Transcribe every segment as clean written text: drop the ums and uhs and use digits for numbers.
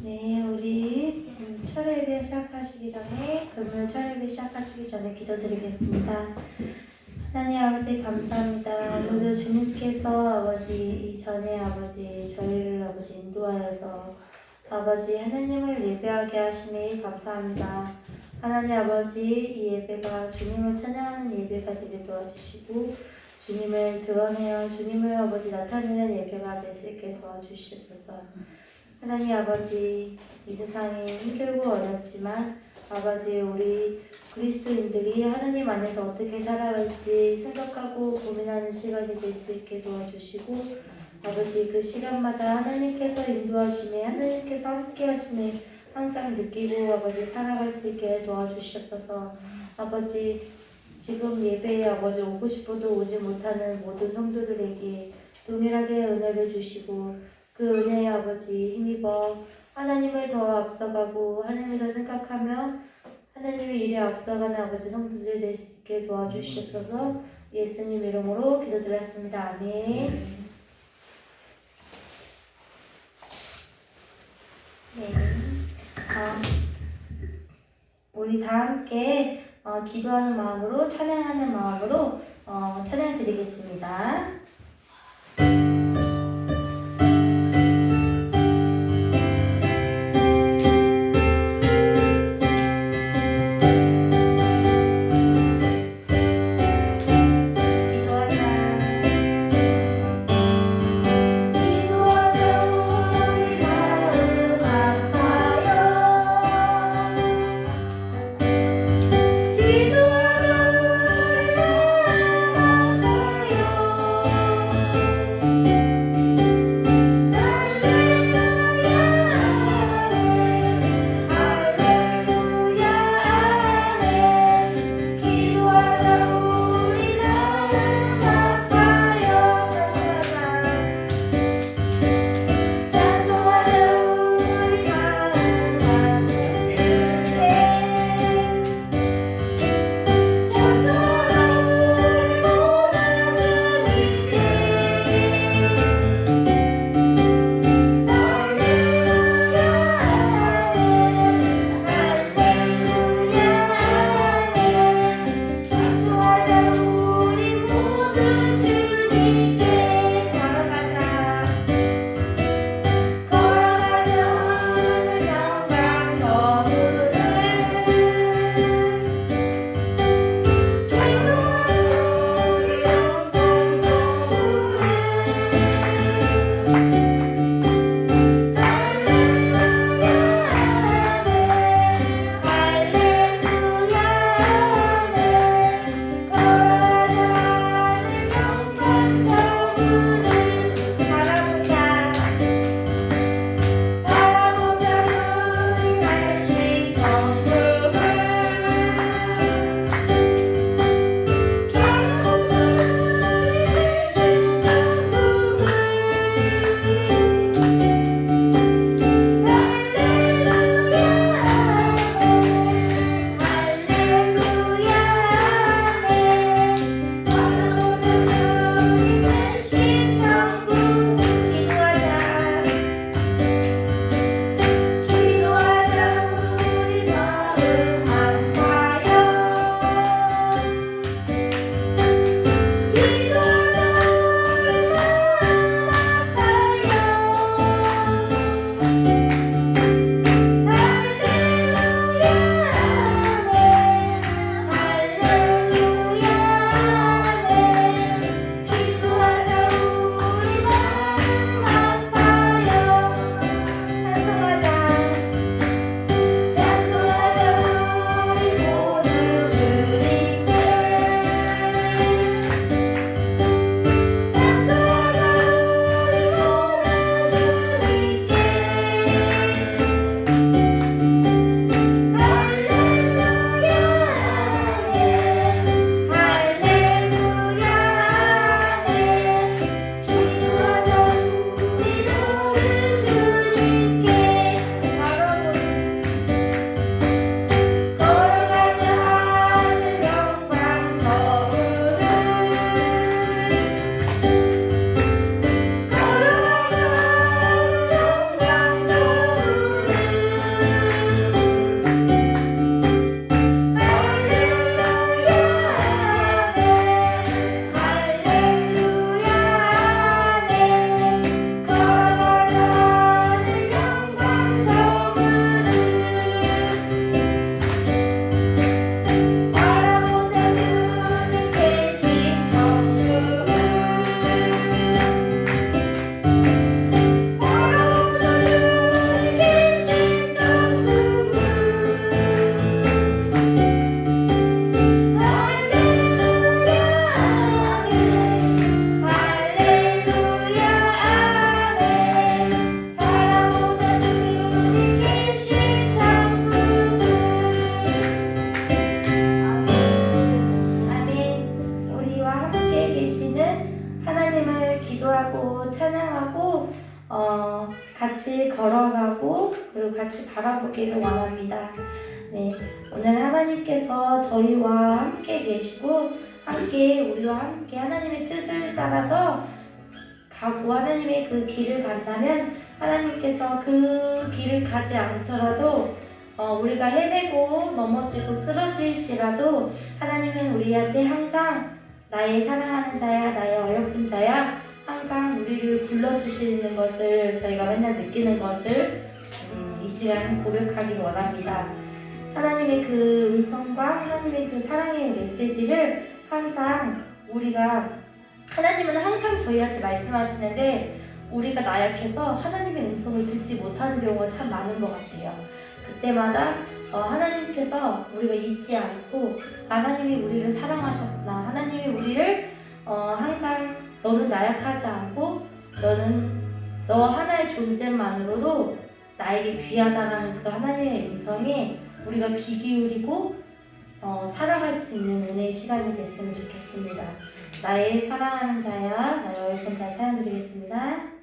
네, 우리 지금 철회 예배 시작하시기 전에, 금요일 철회 예배 시작하시기 전에 기도드리겠습니다. 하나님 아버지 감사합니다. 오늘도 주님께서 아버지 이전에 아버지 저희를 아버지 인도하여서 아버지 하나님을 예배하게 하시니 감사합니다. 하나님 아버지 이 예배가 주님을 찬양하는 예배가 되게 도와주시고 주님을 드러내어 주님을 아버지 나타내는 예배가 될 수 있게 도와주시옵소서. 하나님 아버지 이 세상이 힘들고 어렵지만 아버지 우리 그리스도인들이 하나님 안에서 어떻게 살아갈지 생각하고 고민하는 시간이 될 수 있게 도와주시고 아버지 그 시간마다 하나님께서 인도하심에 하나님께서 함께 하심에 항상 느끼고 아버지 살아갈 수 있게 도와주시옵소서. 아버지 지금 예배에 아버지 오고 싶어도 오지 못하는 모든 성도들에게 동일하게 은혜를 주시고 그 은혜의 아버지 힘입어 하나님을 더 앞서가고 하나님을 더 생각하며 하나님의 일에 앞서가는 아버지 성도들 될 수 있게 도와주시옵소서. 예수님 이름으로 기도드렸습니다. 아멘. 네. 우리 다 함께 기도하는 마음으로 찬양하는 마음으로 찬양 드리겠습니다. 기도하자 우리 마음 아파요. 찬양하고 같이 걸어가고 그리고 같이 바라보기를 원합니다. 네, 오늘 하나님께서 저희와 함께 계시고 함께 우리와 함께 하나님의 뜻을 따라서 가고 하나님의 그 길을 간다면 하나님께서 그 길을 가지 않더라도 우리가 헤매고 넘어지고 쓰러질지라도 하나님은 우리한테 항상 나의 사랑하는 자야, 나의 어여쁜 자야, 항상 우리를 불러주시는 것을 저희가 맨날 느끼는 것을 이 시간 고백하기 원합니다. 하나님의 그 음성과 하나님의 그 사랑의 메시지를 항상 하나님은 항상 저희한테 말씀하시는데 우리가 나약해서 하나님의 음성을 듣지 못하는 경우가 참 많은 것 같아요. 그때마다 하나님께서 우리가 잊지 않고 하나님이 우리를 사랑하셨구나. 하나님이 우리를 항상 너는 나약하지 않고 너 하나의 존재만으로도 나에게 귀하다라는 그 하나님의 음성에 우리가 귀 기울이고 살아갈 수 있는 은혜의 시간이 됐으면 좋겠습니다. 나의 사랑하는 자야, 나의 어여쁜 자 찬양 드리겠습니다.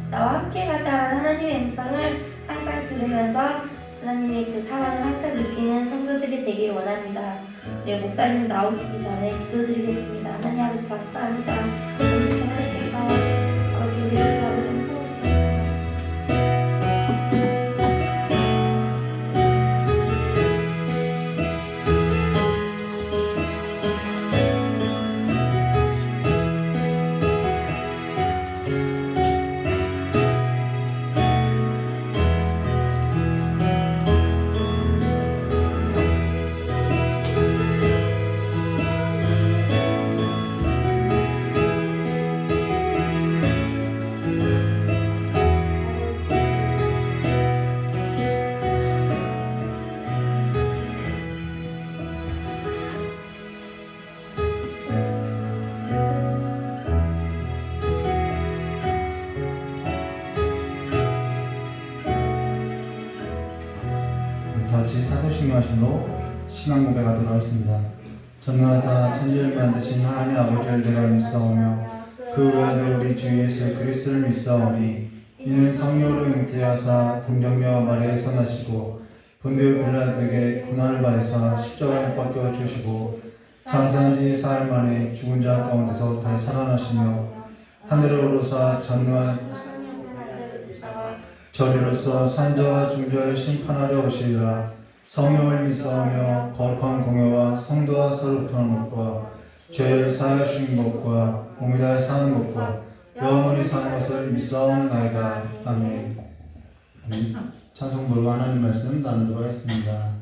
나와 함께 가자라는 하나님의 음성을 항상 들으면서 하나님의 그 사랑을 항상 느끼는 성도들이 되길 원합니다. 네, 목사님 나오시기 전에 기도드리겠습니다. 하나님 아버지 감사합니다. 오늘 하나님께서 아버지 우리를 아버지 중요하심으로 신앙 고백하도록 하겠습니다. 전능하사 천지를 만드신 하나님 아버지를 내가 믿사오며 그 외아들 우리 주 예수 그리스도를 믿사오니 이는 성령으로 잉태하사 동정녀와 마리아에서 나시고 본디오 빌라도에게 고난을 받으사 십자가에 못 박혀 주시고 장사한 지 사흘 만에 죽은 자 가운데서 다시 살아나시며 하늘에 오르사 전능한 저리로서 산자와 중자를 심판하려 오시리라. 성령을 믿사오며 거룩한 공회와 성도와 서로 토하는 것과 죄를 사하여 주신 것과 몸이 다해 사는 것과 영원히 사는 것을 믿사옵나이다. 아멘. 찬송 부르고 하나님 말씀 나누도록 하겠습니다.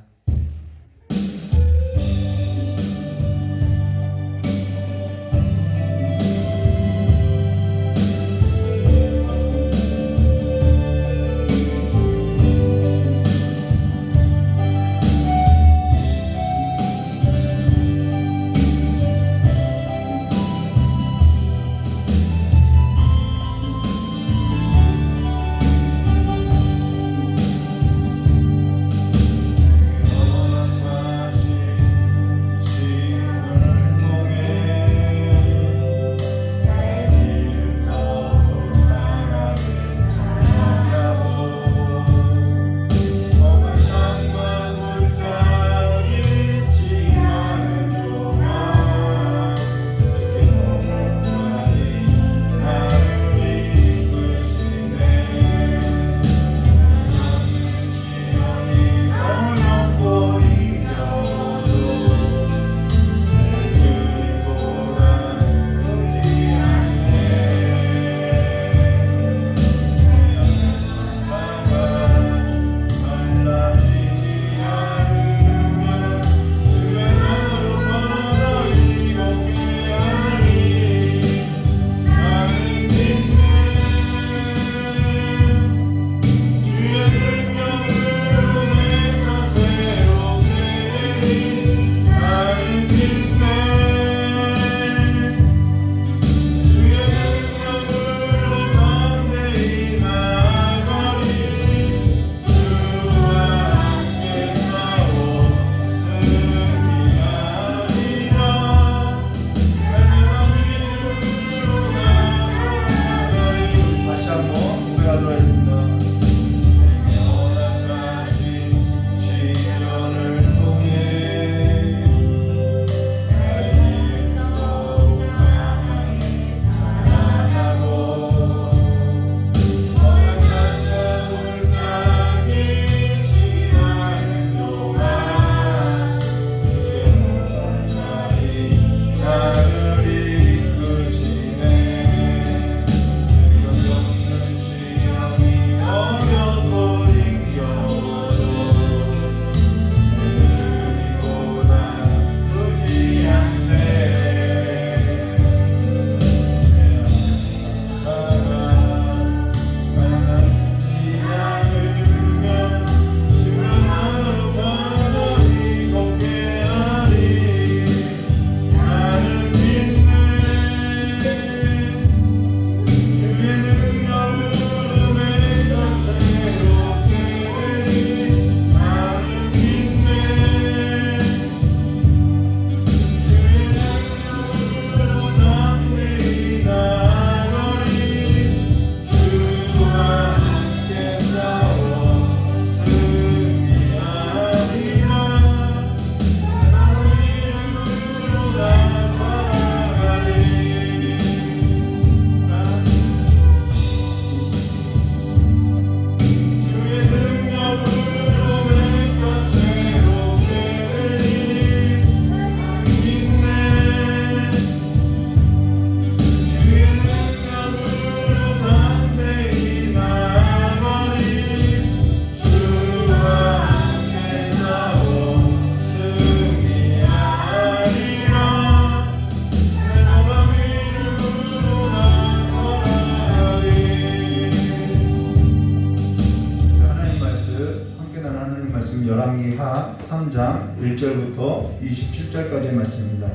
열왕기하 3장 1절부터 27절까지의 말씀입니다.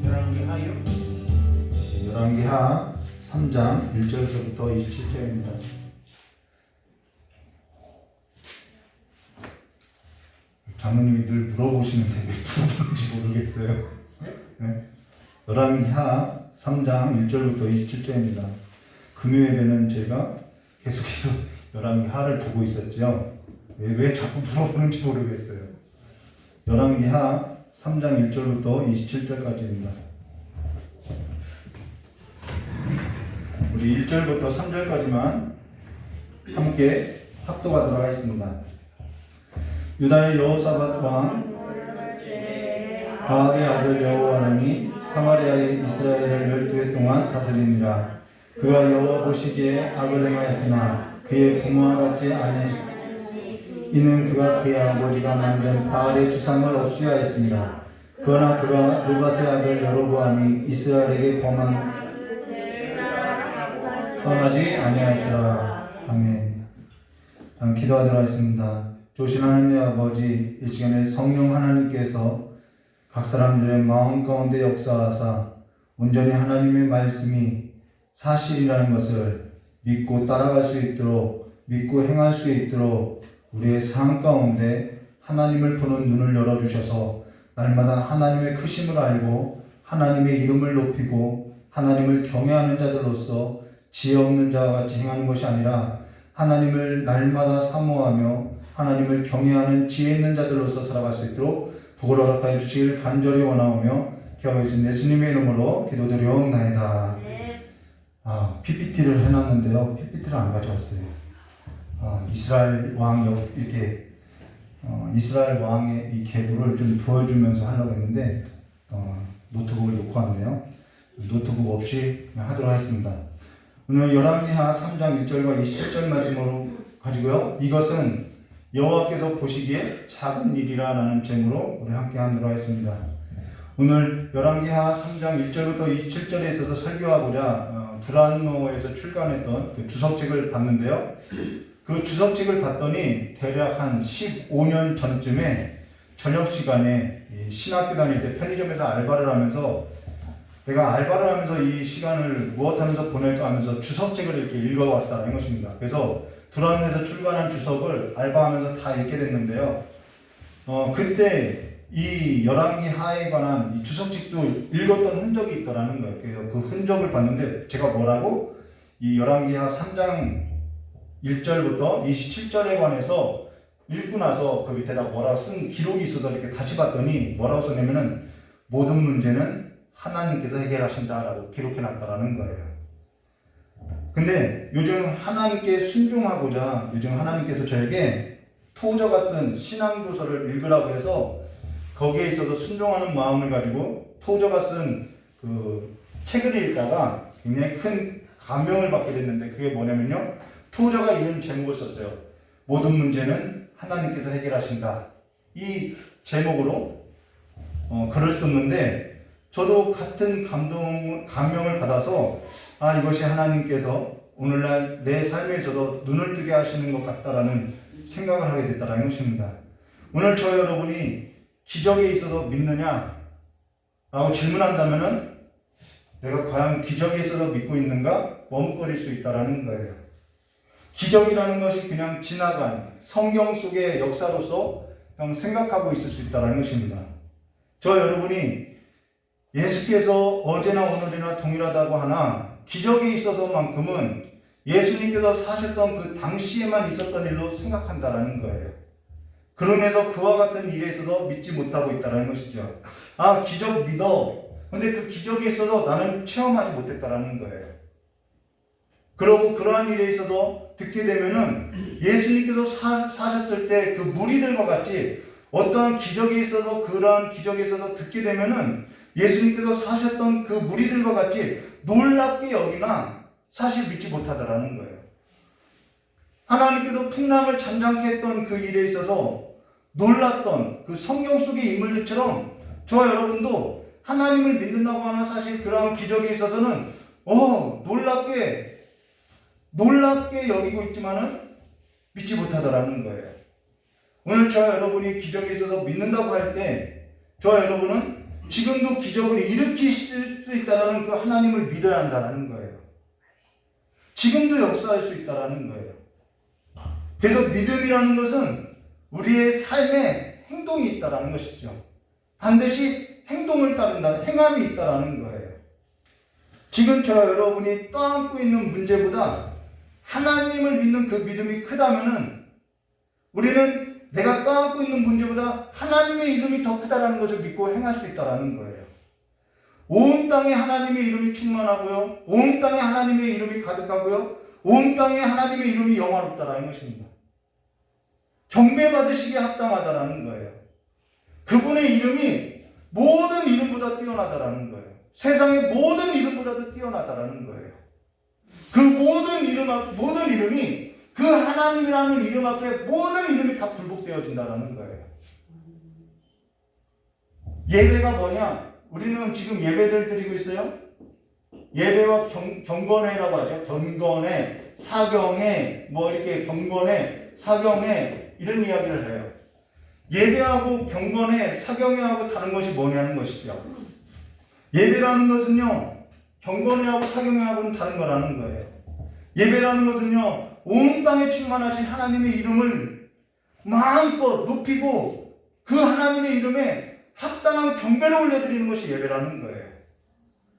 열왕기하요? 열왕기하 3장 1절에서부터 27절입니다. 장모님이 늘 물어보시는데 왜 물어보는지 모르겠어요. 네? 열왕기하 3장 1절부터 27절입니다. 금요 예배는 제가 계속해서 열왕기하를 보고 있었죠. 왜 자꾸 물어보는지 모르겠어요. 열왕기하 3장 1절부터 27절까지입니다. 우리 1절부터 3절까지만 함께 합독하도록 하겠습니다. 유다의 여호사밧 왕 아합의 아들 여호와람이 사마리아의 이스라엘을 12해 동안 다스리니라. 그가 여호와 보시기에 악을 행하였으나 그의 부모와 같지 아니 이는 그가 그의 아버지가 만든 바알의 주상을 없이 하였습니다. 그러나 그가 느밧의 아들 여로보암이 이스라엘에게 떠나지 아니하였더라. 아멘. 기도하도록 하겠습니다. 조신 하나님 아버지, 이 시간에 성령 하나님께서 각 사람들의 마음 가운데 역사하사 온전히 하나님의 말씀이 사실이라는 것을 믿고 따라갈 수 있도록, 믿고 행할 수 있도록 우리의 삶 가운데 하나님을 보는 눈을 열어주셔서 날마다 하나님의 크심을 알고 하나님의 이름을 높이고 하나님을 경외하는 자들로서 지혜 없는 자와 같이 행하는 것이 아니라 하나님을 날마다 사모하며 하나님을 경외하는 지혜 있는 자들로서 살아갈 수 있도록 복을 허락하여 주시길 간절히 원하오며 기도하신 예수님의 이름으로 기도드리옵나이다. PPT를 해놨는데요. PPT를 안 가져왔어요. 이스라엘 왕 이렇게 이스라엘 왕의 이 계보를 좀 보여주면서 하려고 했는데 노트북을 놓고 왔네요. 노트북 없이 그냥 하도록 하겠습니다. 오늘 열왕기하 3장 1절과 27절 말씀으로 가지고요. 이것은 여호와께서 보시기에 작은 일이라는 제목으로 우리 함께 하도록 하겠습니다. 오늘 열왕기하 3장 1절부터 27절에 있어서 설교하고자 두란노에서 출간했던 그 주석책을 봤는데요. 그 주석책을 봤더니 대략 한 15년 전쯤에 저녁 시간에 신학교 다닐 때 편의점에서 알바를 하면서 내가 알바를 하면서 이 시간을 무엇하면서 보낼까 하면서 주석책을 이렇게 읽어왔다는 것입니다. 그래서 두란노에서 출간한 주석을 알바하면서 다 읽게 됐는데요. 그때 이 열왕기하에 관한 이 주석책도 읽었던 흔적이 있더라는 거예요. 그래서 그 흔적을 봤는데 제가 뭐라고? 이 열왕기하 3장 1절부터 27절에 관해서 읽고 나서 그 밑에다 뭐라고 쓴 기록이 있어서 이렇게 다시 봤더니 뭐라고 썼냐면은 모든 문제는 하나님께서 해결하신다라고 기록해놨다라는 거예요. 근데 요즘 하나님께 순종하고자 요즘 하나님께서 저에게 토저가 쓴 신앙도서를 읽으라고 해서 거기에 있어서 순종하는 마음을 가지고 토저가 쓴 그 책을 읽다가 굉장히 큰 감명을 받게 됐는데 그게 뭐냐면요. 토저가 이런 제목을 썼어요. 모든 문제는 하나님께서 해결하신다. 이 제목으로 글을 썼는데 저도 같은 감명을 받아서 이것이 하나님께서 오늘날 내 삶에서도 눈을 뜨게 하시는 것 같다라는 생각을 하게 됐다는 것입니다. 오늘 저 여러분이 기적에 있어서 믿느냐? 라고 질문한다면은 내가 과연 기적에 있어서 믿고 있는가? 머뭇거릴 수 있다라는 거예요. 기적이라는 것이 그냥 지나간 성경 속의 역사로서 그냥 생각하고 있을 수 있다는 것입니다. 저 여러분이 예수께서 어제나 오늘이나 동일하다고 하나 기적에 있어서만큼은 예수님께서 사셨던 그 당시에만 있었던 일로 생각한다라는 거예요. 그러면서 그와 같은 일에 있어서 믿지 못하고 있다는 것이죠. 기적 믿어. 근데 그 기적에 있어서 나는 체험하지 못했다라는 거예요. 그러고 그러한 일에 있어서 듣게 되면은 예수님께서 사셨을 때 그 무리들과 같이 어떠한 기적에 있어서 그러한 기적에 있어서 듣게 되면은 예수님께서 사셨던 그 무리들과 같이 놀랍게 여기나 사실 믿지 못하더라는 거예요. 하나님께서 풍랑을 잠잠케 했던 그 일에 있어서 놀랐던 그 성경 속의 인물들처럼 저와 여러분도 하나님을 믿는다고 하나 사실 그러한 기적에 있어서는 놀랍게 여기고 있지만은 믿지 못하더라는 거예요. 오늘 저와 여러분이 기적에 있어서 믿는다고 할 때 저와 여러분은 지금도 기적을 일으키실 수 있다는 그 하나님을 믿어야 한다는 거예요. 지금도 역사할 수 있다는 거예요. 그래서 믿음이라는 것은 우리의 삶의 행동이 있다라는 것이죠. 반드시 행동을 따른다, 행함이 있다라는 거예요. 지금 저 여러분이 떠안고 있는 문제보다 하나님을 믿는 그 믿음이 크다면은 우리는 내가 떠안고 있는 문제보다 하나님의 이름이 더 크다라는 것을 믿고 행할 수 있다라는 거예요. 온 땅에 하나님의 이름이 충만하고요. 온 땅에 하나님의 이름이 가득하고요. 온 땅에 하나님의 이름이 영화롭다라는 것입니다. 경배받으시기에 합당하다라는 거예요. 그분의 이름이 모든 이름보다 뛰어나다라는 거예요. 세상의 모든 이름보다도 뛰어나다라는 거예요. 그 모든 이름이 그 하나님이라는 이름 앞에 모든 이름이 다 굴복되어진다라는 거예요. 예배가 뭐냐? 우리는 지금 예배를 드리고 있어요. 예배와 경건회라고 하죠. 경건회, 사경회, 이렇게 경건회, 사경회 이런 이야기를 해요. 예배하고 경건회, 사경회하고 다른 것이 뭐냐는 것이죠. 예배라는 것은요, 경건회하고 사경회하고는 다른 거라는 거예요. 예배라는 것은요, 온 땅에 충만하신 하나님의 이름을 마음껏 높이고 그 하나님의 이름에 합당한 경배를 올려드리는 것이 예배라는 거예요.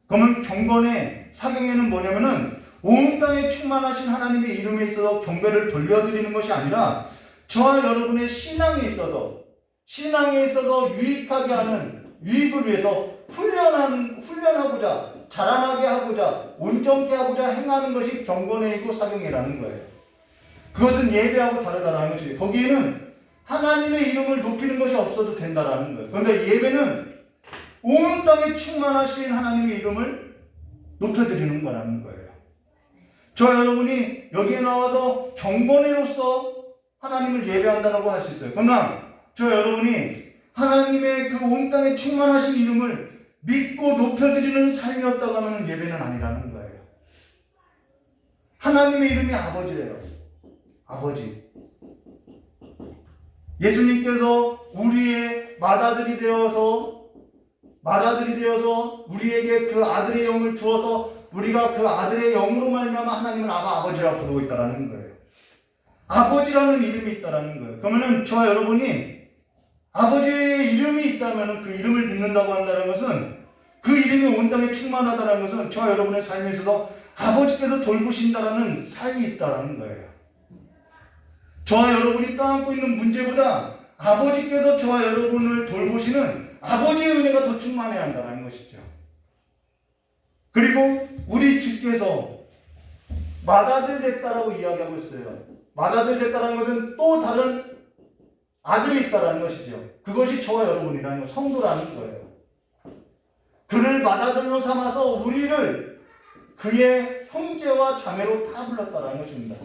그러면 경건회, 사경회는 뭐냐면은 온 땅에 충만하신 하나님의 이름에 있어서 경배를 돌려드리는 것이 아니라 저와 여러분의 신앙에 있어서 유익하게 하는, 유익을 위해서 훈련하고자, 자라나게 하고자, 온전케 하고자 행하는 것이 경건회이고 사경회라는 거예요. 그것은 예배하고 다르다라는 것이에요. 거기에는 하나님의 이름을 높이는 것이 없어도 된다라는 거예요. 그런데 예배는 온 땅에 충만하신 하나님의 이름을 높여드리는 거라는 거예요. 저 여러분이 여기에 나와서 경건회로서 하나님을 예배한다라고 할 수 있어요. 그러나 저 여러분이 하나님의 그 온 땅에 충만하신 이름을 믿고 높여드리는 삶이었다고 하면 예배는 아니라는 거예요. 하나님의 이름이 아버지래요. 아버지. 예수님께서 우리의 맏아들이 되어서 우리에게 그 아들의 영을 주어서 우리가 그 아들의 영으로 말미암아 하나님을 아버지라고 부르고 있다라는 거예요. 아버지라는 이름이 있다라는 거예요. 그러면은 저와 여러분이 아버지의 이름이 있다면 그 이름을 믿는다고 한다는 것은 그 이름이 온 땅에 충만하다는 것은 저와 여러분의 삶에 있어서 아버지께서 돌보신다라는 삶이 있다라는 거예요. 저와 여러분이 떠안고 있는 문제보다 아버지께서 저와 여러분을 돌보시는 아버지의 은혜가 더 충만해야 한다는 것이죠. 그리고 우리 주께서 맏아들 됐다라고 이야기하고 있어요. 맏아들 됐다는 것은 또 다른 아들이 있다라는 것이죠. 그것이 저와 여러분이라는 것, 성도라는 거예요. 그를 맏아들로 삼아서 우리를 그의 형제와 자매로 다 불렀다라는 것입니다.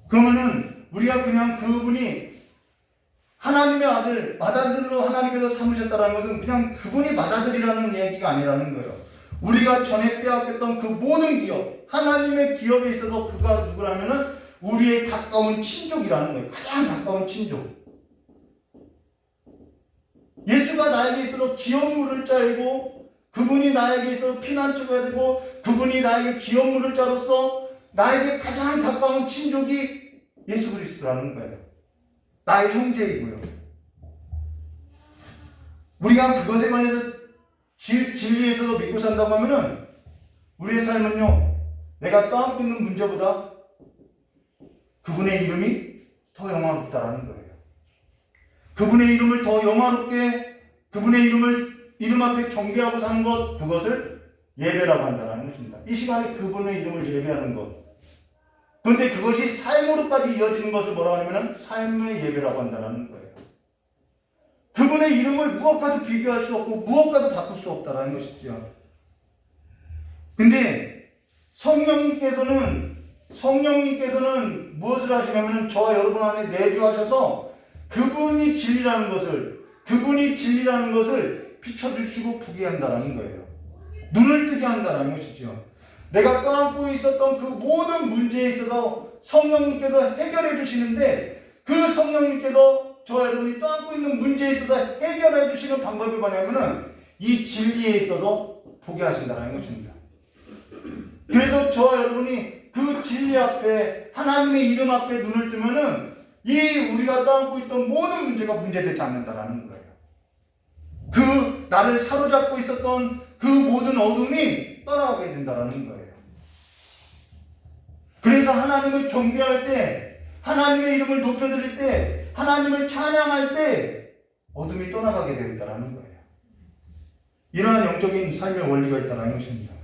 그러면은 우리가 그냥 그분이 하나님의 아들, 맏아들로 하나님께서 삼으셨다는 것은 그냥 그분이 맏아들이라는 얘기가 아니라는 거예요. 우리가 전에 빼앗겼던 그 모든 기업, 하나님의 기업에 있어서 그가 누구라면은 우리의 가까운 친족이라는 거예요. 가장 가까운 친족. 예수가 나에게 있어서 기업 물을 자이고 그분이 나에게 있어서 피난처가 되고 그분이 나에게 기업 물을 자로서 나에게 가장 가까운 친족이 예수 그리스도라는 거예요. 나의 형제이고요. 우리가 그것에 관해서 진리에서도 믿고 산다고 하면은 우리의 삶은요, 내가 떠안고 있는 문제보다 그분의 이름이 더 영화롭다라는 거예요. 그분의 이름을 더 영화롭게, 그분의 이름 앞에 경배하고 사는 것, 그것을 예배라고 한다는 것입니다. 이 시간에 그분의 이름을 예배하는 것. 그런데 그것이 삶으로까지 이어지는 것을 뭐라고 하냐면 삶의 예배라고 한다는 거예요. 그분의 이름을 무엇과도 비교할 수 없고 무엇과도 바꿀 수 없다는 것이죠. 근데 성령님께서는 무엇을 하시냐면 저와 여러분 안에 내주하셔서 그분이 진리라는 것을 비춰주시고 보게 한다는 거예요. 눈을 뜨게 한다는 것이죠. 내가 떠안고 있었던 그 모든 문제에 있어서 성령님께서 해결해 주시는데 그 성령님께서 저와 여러분이 떠안고 있는 문제에 있어서 해결해 주시는 방법이 뭐냐면은 이 진리에 있어서 보게 하신다는 것입니다. 그래서 저와 여러분이 그 진리 앞에 하나님의 이름 앞에 눈을 뜨면은 이 우리가 떠안고 있던 모든 문제가 문제되지 않는다라는 거예요. 그 나를 사로잡고 있었던 그 모든 어둠이 떠나가게 된다라는 거예요. 그래서 하나님을 경배할 때, 하나님의 이름을 높여드릴 때, 하나님을 찬양할 때 어둠이 떠나가게 되었다라는 거예요. 이러한 영적인 삶의 원리가 있다는 것입니다.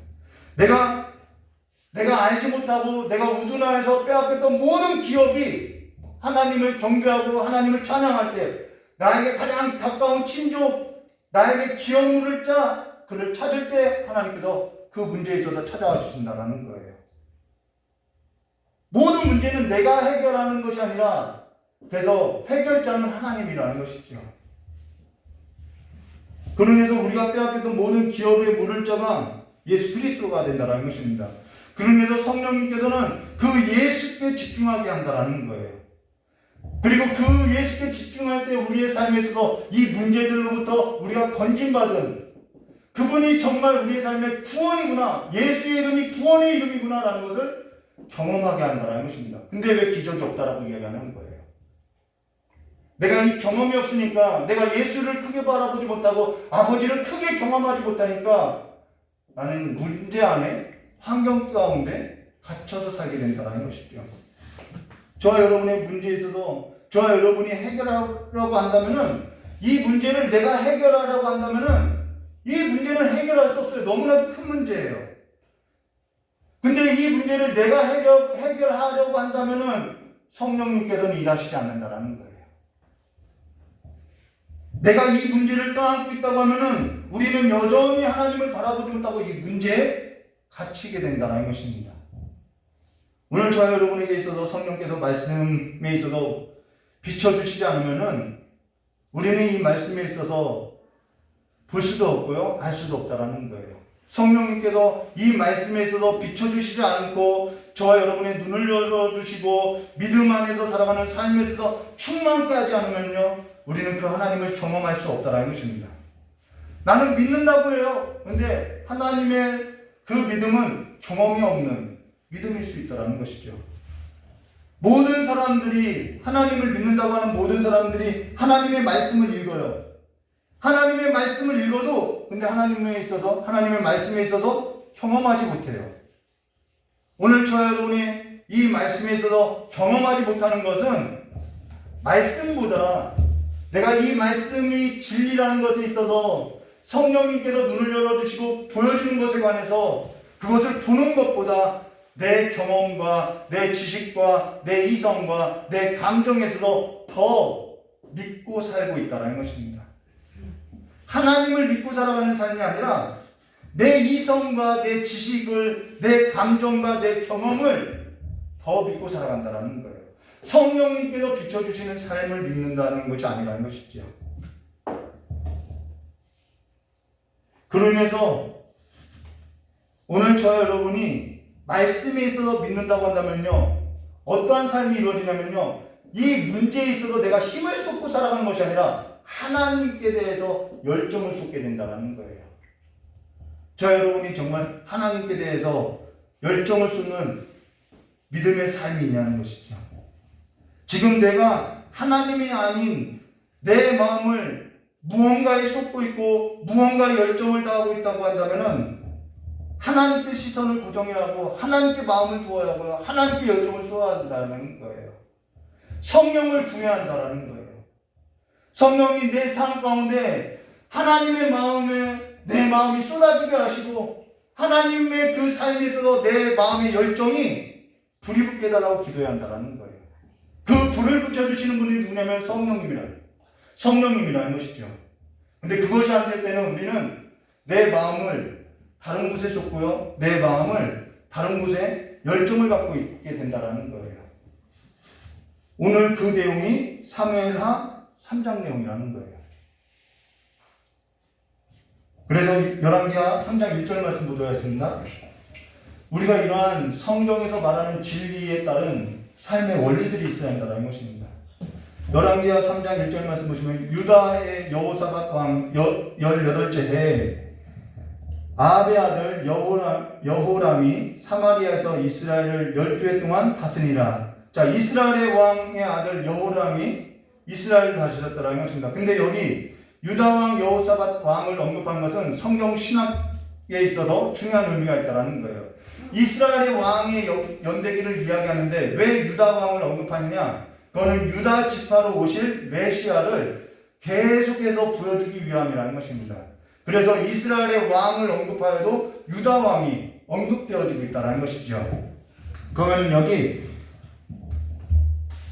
내가 알지 못하고 내가 우둔하에서 빼앗겼던 모든 기업이 하나님을 경배하고 하나님을 찬양할 때 나에게 가장 가까운 친족, 나에게 기업 물을 자, 그를 찾을 때 하나님께서 그 문제에 있어서 찾아와 주신다는 거예요. 모든 문제는 내가 해결하는 것이 아니라 그래서 해결자는 하나님이라는 것이죠. 그러면서 우리가 빼앗겼던 모든 기업의 물을 자가 예수 그리스도가 된다는 것입니다. 그러면서 성령님께서는 그 예수께 집중하게 한다는 거예요. 그리고 그 예수께 집중할 때 우리의 삶에 있어서 이 문제들로부터 우리가 건진받은 그분이 정말 우리의 삶의 구원이구나, 예수의 이름이 구원의 이름이구나 라는 것을 경험하게 한다는 것입니다. 근데 왜 기적이 없다라고 이야기하는 거예요? 내가 이 경험이 없으니까, 내가 예수를 크게 바라보지 못하고 아버지를 크게 경험하지 못하니까 나는 문제 안에, 환경 가운데 갇혀서 살게 된다는 것이죠. 저와 여러분의 문제에 있어서 저와 여러분이 해결하려고 한다면은, 이 문제를 내가 해결하려고 한다면은 이 문제는 해결할 수 없어요. 너무나도 큰 문제예요. 근데 이 문제를 내가 해결하려고 한다면은 성령님께서는 일하시지 않는다라는 거예요. 내가 이 문제를 떠안고 있다고 하면은 우리는 여전히 하나님을 바라보지 못하고 이 문제에 갇히게 된다는 것입니다. 오늘 저와 여러분에게 있어서 성령께서 말씀에 있어서 비춰주시지 않으면은 우리는 이 말씀에 있어서 볼 수도 없고요, 알 수도 없다라는 거예요. 성령님께서 이 말씀에 있어서 비춰주시지 않고 저와 여러분의 눈을 열어주시고 믿음 안에서 살아가는 삶에 있어서 충만케 하지 않으면요, 우리는 그 하나님을 경험할 수 없다라는 것입니다. 나는 믿는다고 해요. 근데 하나님의 그 믿음은 경험이 없는 믿음일 수 있다는 것이죠. 모든 사람들이, 하나님을 믿는다고 하는 모든 사람들이 하나님의 말씀을 읽어요. 하나님의 말씀을 읽어도 근데 하나님의 말씀에 있어서 경험하지 못해요. 오늘 저와 여러분이 이 말씀에 있어서 경험하지 못하는 것은 말씀보다 내가 이 말씀이 진리라는 것에 있어서 성령님께서 눈을 열어주시고 보여주는 것에 관해서 그것을 보는 것보다 내 경험과 내 지식과 내 이성과 내 감정에서도 더 믿고 살고 있다는 것입니다. 하나님을 믿고 살아가는 삶이 아니라 내 이성과 내 지식을, 내 감정과 내 경험을 더 믿고 살아간다는 거예요. 성령님께서 비춰주시는 삶을 믿는다는 것이 아니라는 것이죠. 그러면서 오늘 저와 여러분이 말씀에 있어서 믿는다고 한다면요, 어떠한 삶이 이루어지냐면요, 이 문제에 있어서 내가 힘을 쏟고 살아가는 것이 아니라 하나님께 대해서 열정을 쏟게 된다는 거예요. 저 여러분이 정말 하나님께 대해서 열정을 쏟는 믿음의 삶이 있냐는 것이죠. 지금 내가 하나님이 아닌 내 마음을 무언가에 쏟고 있고 무언가에 열정을 다하고 있다고 한다면은 하나님께 시선을 고정해야 하고 하나님께 마음을 두어야 하고요, 하나님께 열정을 쏟아야 한다는 거예요. 성령을 구해야 한다는 거예요. 성령이 내 삶 가운데 하나님의 마음에 내 마음이 쏟아지게 하시고 하나님의 그 삶에 있어서 내 마음의 열정이 불이 붙게 해달라고 기도해야 한다는 거예요. 그 불을 붙여주시는 분이 누구냐면 성령님이라는 것이죠. 근데 그것이 안 될 때는 우리는 내 마음을 다른 곳에 쏟고요, 내 마음을 다른 곳에 열정을 갖고 있게 된다는 거예요. 오늘 그 내용이 사무엘하 3장 내용이라는 거예요. 그래서 열왕기하 3장 1절 말씀 보도록 하겠습니다. 우리가 이러한 성경에서 말하는 진리에 따른 삶의 원리들이 있어야 한다는 것입니다. 열왕기하 3장 1절 말씀 보시면 유다의 여호사밧 왕 18째 해에 아합의 아들 여호람이 사마리아에서 이스라엘을 12해 동안 다스리라. 자, 이스라엘의 왕의 아들 여호람이 이스라엘을 다스렸다라는 것입니다. 근데 여기 유다 왕 여호사밧 왕을 언급한 것은 성경 신학에 있어서 중요한 의미가 있다는 거예요. 이스라엘의 왕의 연대기를 이야기하는데 왜 유다 왕을 언급하느냐? 그거는 유다 지파로 오실 메시아를 계속해서 보여주기 위함이라는 것입니다. 그래서 이스라엘의 왕을 언급하여도 유다 왕이 언급되어지고 있다는 것이죠. 그러면 여기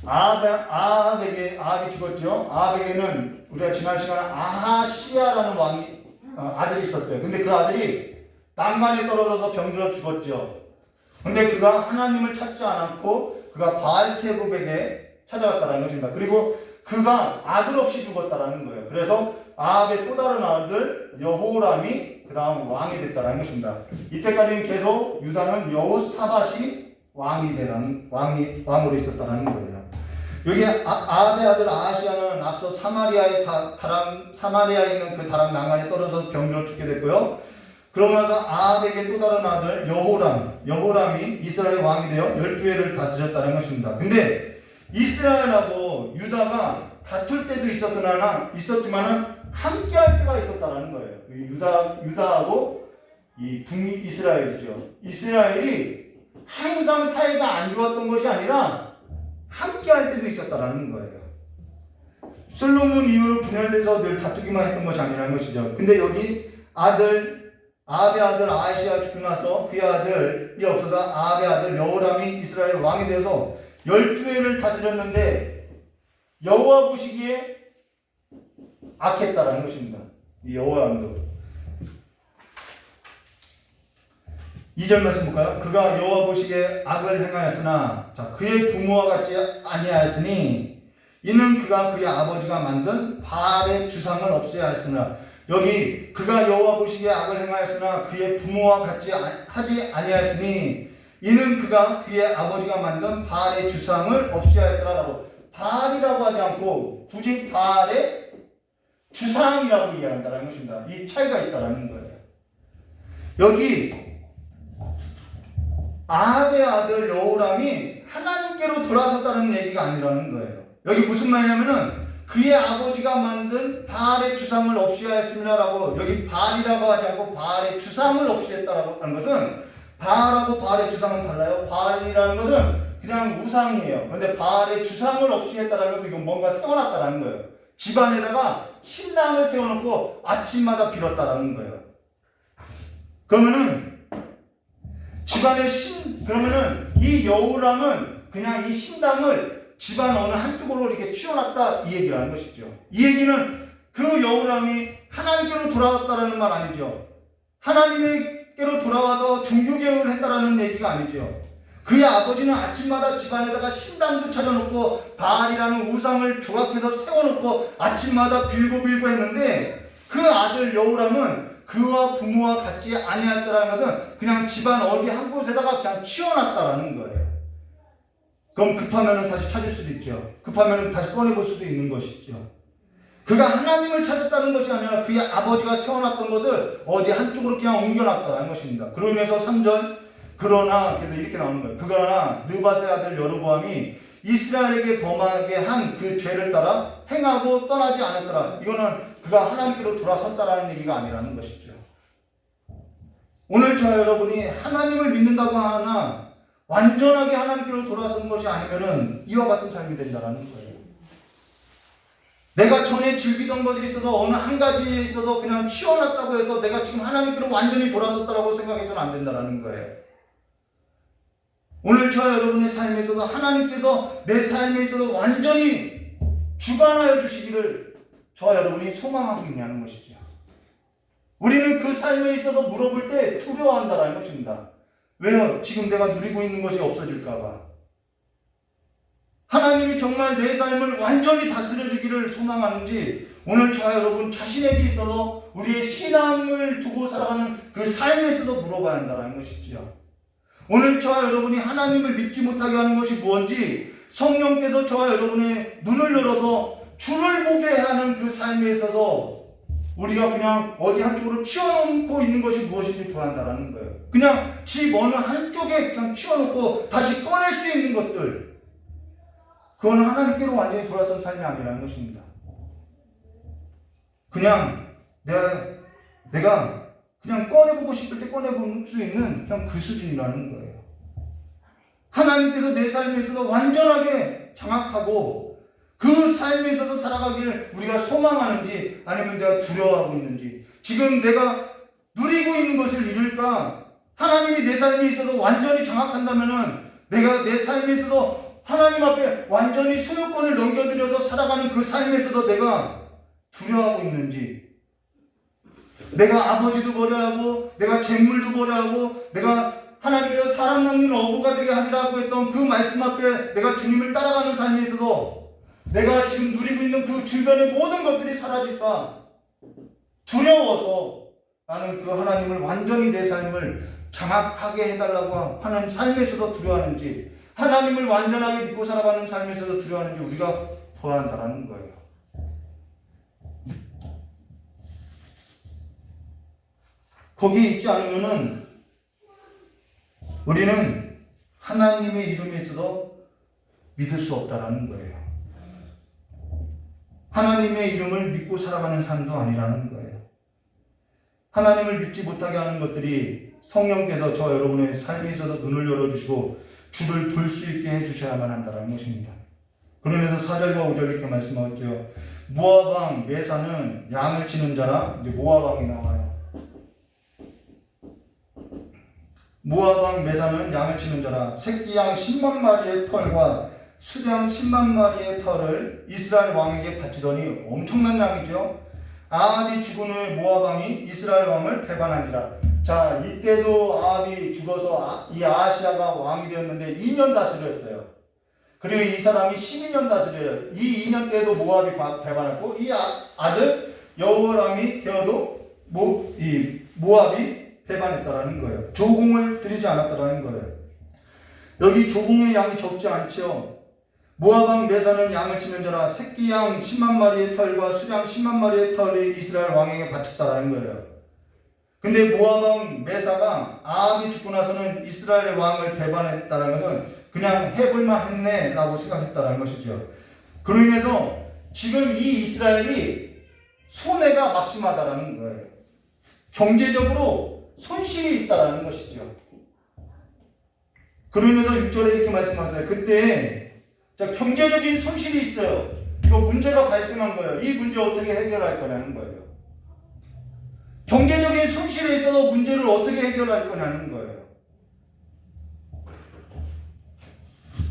아합이 죽었죠. 아합에게는 우리가 지난 시간에 아하시아라는 왕이 아들이 있었어요. 근데 그 아들이 난간에 떨어져서 병들어 죽었죠. 근데 그가 하나님을 찾지 않았고 그가 바알세불에게 찾아갔다는 것입니다. 그리고 그가 아들 없이 죽었다는 거예요. 그래서 아합의 또 다른 아들 여호람이 그 다음 왕이 됐다는 것입니다. 이때까지는 계속 유다는 여호사밧이 왕으로 있었다는 거예요. 여기 아합의 아들 아하시아는 앞서 사마리아에 있는 그 다락 난간에 떨어져서 병들어 죽게 됐고요. 그러고 나서 아합에게 또 다른 아들 여호람이 이스라엘의 왕이 되어 12해를 다스렸다는 것입니다. 근데 이스라엘하고 유다가 다툴 때도 있었지만은 함께 할 때가 있었다는 거예요. 유다하고 이 북이스라엘이죠. 이스라엘이 항상 사이가 안 좋았던 것이 아니라 함께 할 때도 있었다는 거예요. 솔로몬 이후로 분열돼서 늘 다투기만 했던 것이 아니라는 것이죠. 근데 여기 아합의 아들 아하시아 죽고 나서 그의 아들이 없어서 아합의 아들 여호람이 이스라엘 왕이 되어서 12해를 다스렸는데 여호와 보시기에 악했다라는 것입니다. 이 여호람도 2절 말씀 볼까요? 그가 여호와 보시기에 악을 행하였으나 그의 부모와 같지 아니하였으니 이는 그가 그의 아버지가 만든 바알의 주상을 없애야 하였으나 여기 그가 여호와 보시기에 악을 행하였으나 그의 부모와 같지 하지 아니하였으니 이는 그가 그의 아버지가 만든 바알의 주상을 없애야 했더라라고 바알이라고 하지 않고 굳이 바알의 주상이라고 이해한다는 것입니다. 이 차이가 있다는 거예요. 여기 아합의 아들 여호람이 하나님께로 돌아섰다는 얘기가 아니라는 거예요. 여기 무슨 말이냐면은 그의 아버지가 만든 바알의 주상을 없애야 했습니다라고 여기 바알이라고 하지 않고 바알의 주상을 없애했다라고 하는 것은 바알하고 바알의 주상은 달라요. 바알이라는 것은 그냥 우상이에요. 근데 바알의 주상을 없애했다라는 것은 이건 뭔가 세워놨다라는 거예요. 집안에다가 신당을 세워놓고 아침마다 빌었다라는 거예요. 그러면은 그러면은 이 여호람은 그냥 이 신당을 집안 어느 한쪽으로 이렇게 치워놨다 이 얘기라는 것이죠. 이 얘기는 그 여호람이 하나님께로 돌아왔다라는 말 아니죠. 하나님께로 돌아와서 종교개혁을 했다라는 얘기가 아니죠. 그의 아버지는 아침마다 집안에다가 신당도 차려놓고 바알이라는 우상을 조각해서 세워놓고 아침마다 빌고 했는데 그 아들 여호람은 그와 부모와 같지 아니하였다라는 것은 그냥 집안 어디 한 곳에다가 그냥 치워놨다라는 거예요. 그럼 급하면 다시 찾을 수도 있죠. 급하면 다시 꺼내볼 수도 있는 것이죠. 그가 하나님을 찾았다는 것이 아니라 그의 아버지가 세워놨던 것을 어디 한쪽으로 그냥 옮겨놨다는 것입니다. 그러면서 3절 그러나 그래서 이렇게 나오는 거예요. 그러나 느밧의 아들 여로보암이 이스라엘에게 범하게 한 그 죄를 따라 행하고 떠나지 않았더라. 이거는 그가 하나님께로 돌아섰다라는 얘기가 아니라는 것이죠. 오늘 저와 여러분이 하나님을 믿는다고 하나 완전하게 하나님께로 돌아선 것이 아니면은 이와 같은 삶이 된다는 거예요. 내가 전에 즐기던 것에 있어서 어느 한 가지에 있어서 그냥 치워놨다고 해서 내가 지금 하나님께로 완전히 돌아섰다고 생각해서는 안 된다는 거예요. 오늘 저와 여러분의 삶에 있어서 하나님께서 내 삶에 있어서 완전히 주관하여 주시기를 저와 여러분이 소망하고 있냐는 것이죠. 우리는 그 삶에 있어서 물어볼 때 두려워한다는 것입니다. 왜요? 지금 내가 누리고 있는 것이 없어질까봐. 하나님이 정말 내 삶을 완전히 다스려 주기를 소망하는지 오늘 저와 여러분 자신에게 있어서 우리의 신앙을 두고 살아가는 그 삶에 있어서 물어봐야 한다는 것이죠. 오늘 저와 여러분이 하나님을 믿지 못하게 하는 것이 무엇인지 성령께서 저와 여러분의 눈을 열어서 주를 보게 하는 그 삶에 있어서 우리가 그냥 어디 한쪽으로 치워놓고 있는 것이 무엇인지 보아야 한다는 거예요. 그냥 집 어느 한쪽에 그냥 치워놓고 다시 꺼낼 수 있는 것들, 그건 하나님께로 완전히 돌아선 삶이 아니라는 것입니다. 그냥 내가 그냥 꺼내보고 싶을 때 꺼내볼 수 있는 그냥 그 수준이라는 거예요. 하나님께서 내 삶에 있어서 완전하게 장악하고 그 삶에 있어서 살아가기를 우리가 소망하는지 아니면 내가 두려워하고 있는지, 지금 내가 누리고 있는 것을 잃을까? 하나님이 내 삶에 있어서 완전히 장악한다면은 내가 내 삶에 있어서 하나님 앞에 완전히 소유권을 넘겨드려서 살아가는 그 삶에서도 내가 두려워하고 있는지, 내가 아버지도 버려야 하고 내가 재물도 버려야 하고 내가 하나님께서 사람 낳는 어부가 되게 하리라고 했던 그 말씀 앞에 내가 주님을 따라가는 삶에 있어도 내가 지금 누리고 있는 그 주변의 모든 것들이 사라질까 두려워서 나는 그 하나님을 완전히 내 삶을 장악하게 해달라고 하는 삶에서도 두려워하는지, 하나님을 완전하게 믿고 살아가는 삶에서도 두려워하는지 우리가 보아야 한다는 거예요. 거기에 있지 않으면은 우리는 하나님의 이름에 있어도 믿을 수 없다라는 거예요. 하나님의 이름을 믿고 살아가는 삶도 아니라는 거예요. 하나님을 믿지 못하게 하는 것들이 성령께서 저 여러분의 삶에 있어서 눈을 열어주시고 주를 볼 수 있게 해주셔야만 한다는 것입니다. 그러면서 4절과 5절 이렇게 말씀하죠. 모압 왕 메사는 양을 치는 자라. 이제 모압 왕이 나와요. 모압 왕 메사는 양을 치는 자라. 새끼 양 10만 마리의 털과 수양 10만 마리의 털을 이스라엘 왕에게 바치더니, 엄청난 양이죠. 아합이 죽은 후에 모압 왕이 이스라엘 왕을 배반하니라. 자, 이때도 아합이 죽어서 이 아하시아가 왕이 되었는데 2년 다스렸어요. 그리고 이 사람이 12년 다스려요. 이 2년 때도 모압이 배반했고, 이 아들 여호람이 되어도 모압이 배반했다라는 거예요. 조공을 드리지 않았다라는 거예요. 여기 조공의 양이 적지 않죠. 모압 왕 메사는 양을 치는 자라. 새끼 양 10만 마리의 털과 수양 10만 마리의 털을 이스라엘 왕에게 바쳤다라는 거예요. 근데 모압 왕 메사가 아합이 죽고 나서는 이스라엘의 왕을 배반했다는 것은 그냥 해볼만 했네 라고 생각했다는 것이죠. 그로 인해서 지금 이 이스라엘이 손해가 막심하다라는 거예요. 경제적으로 손실이 있다라는 것이죠. 그로 인해서 6절에 이렇게 말씀하세요. 그때 경제적인 손실이 있어요. 이거 문제가 발생한 거예요. 이 문제 어떻게 해결할 거냐는 거예요. 경제적인 손실에 있어서 문제를 어떻게 해결할 거냐는 거예요.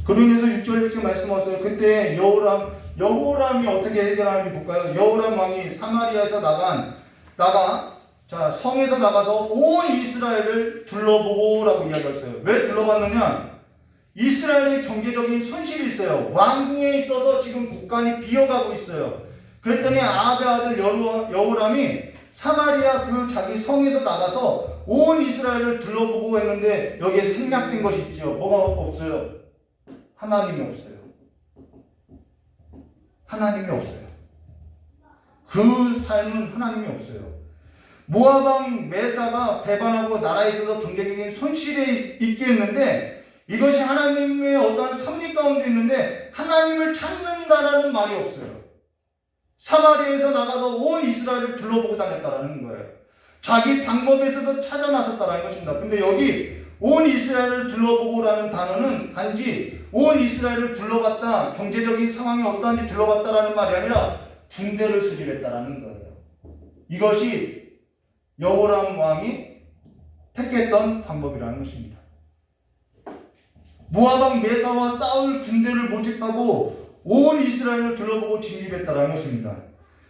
그로 인해서 6절 이렇게 말씀하세요. 그때 여호람이 어떻게 해결하는지 볼까요? 여호람 왕이 사마리아에서 자, 성에서 나가서 온 이스라엘을 둘러보고라고 이야기했어요. 왜 둘러봤느냐? 이스라엘의 경제적인 손실이 있어요. 왕궁에 있어서 지금 국간이 비어가고 있어요. 그랬더니 아합의 아들 여호람이 사마리아 그 자기 성에서 나가서 온 이스라엘을 둘러보고 했는데 여기에 생략된 것이 있죠. 뭐가 없어요? 하나님이 없어요. 하나님이 없어요. 그 삶은 하나님이 없어요. 모압 왕 메사가 배반하고 나라에 있어서 경제적인 손실이 있게 했는데 이것이 하나님의 어떠한 섭리 가운데 있는데 하나님을 찾는다라는 말이 없어요. 사마리아에서 나가서 온 이스라엘을 둘러보고 다녔다라는 거예요. 자기 방법에서도 찾아 나섰다라는 것입니다. 근데 여기 온 이스라엘을 둘러보고라는 단어는 단지 온 이스라엘을 둘러봤다, 경제적인 상황이 어떠한지 둘러봤다라는 말이 아니라 군대를 수집했다라는 거예요. 이것이 여호람 왕이 택했던 방법이라는 것입니다. 모압 왕 메사와 싸울 군대를 모집하고 온 이스라엘을 둘러보고 진입했다는 것입니다.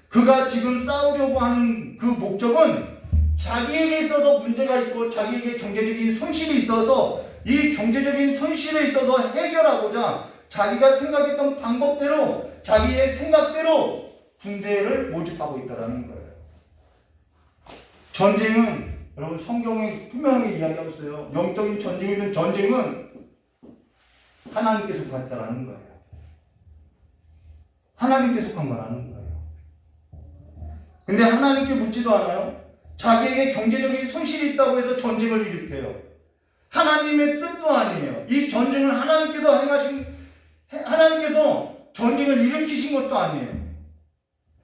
그가 지금 싸우려고 하는 그 목적은 자기에게 있어서 문제가 있고 자기에게 경제적인 손실이 있어서 이 경제적인 손실에 있어서 해결하고자 자기가 생각했던 방법대로 자기의 생각대로 군대를 모집하고 있다는 거예요. 전쟁은 여러분 성경이 분명하게 이야기하고 있어요. 영적인 전쟁이든 전쟁은 하나님께 속했다라는 거예요. 하나님께 속한 거라는 거예요. 근데 하나님께 묻지도 않아요. 자기에게 경제적인 손실이 있다고 해서 전쟁을 일으켜요. 하나님의 뜻도 아니에요. 이 전쟁은 하나님께서 전쟁을 일으키신 것도 아니에요.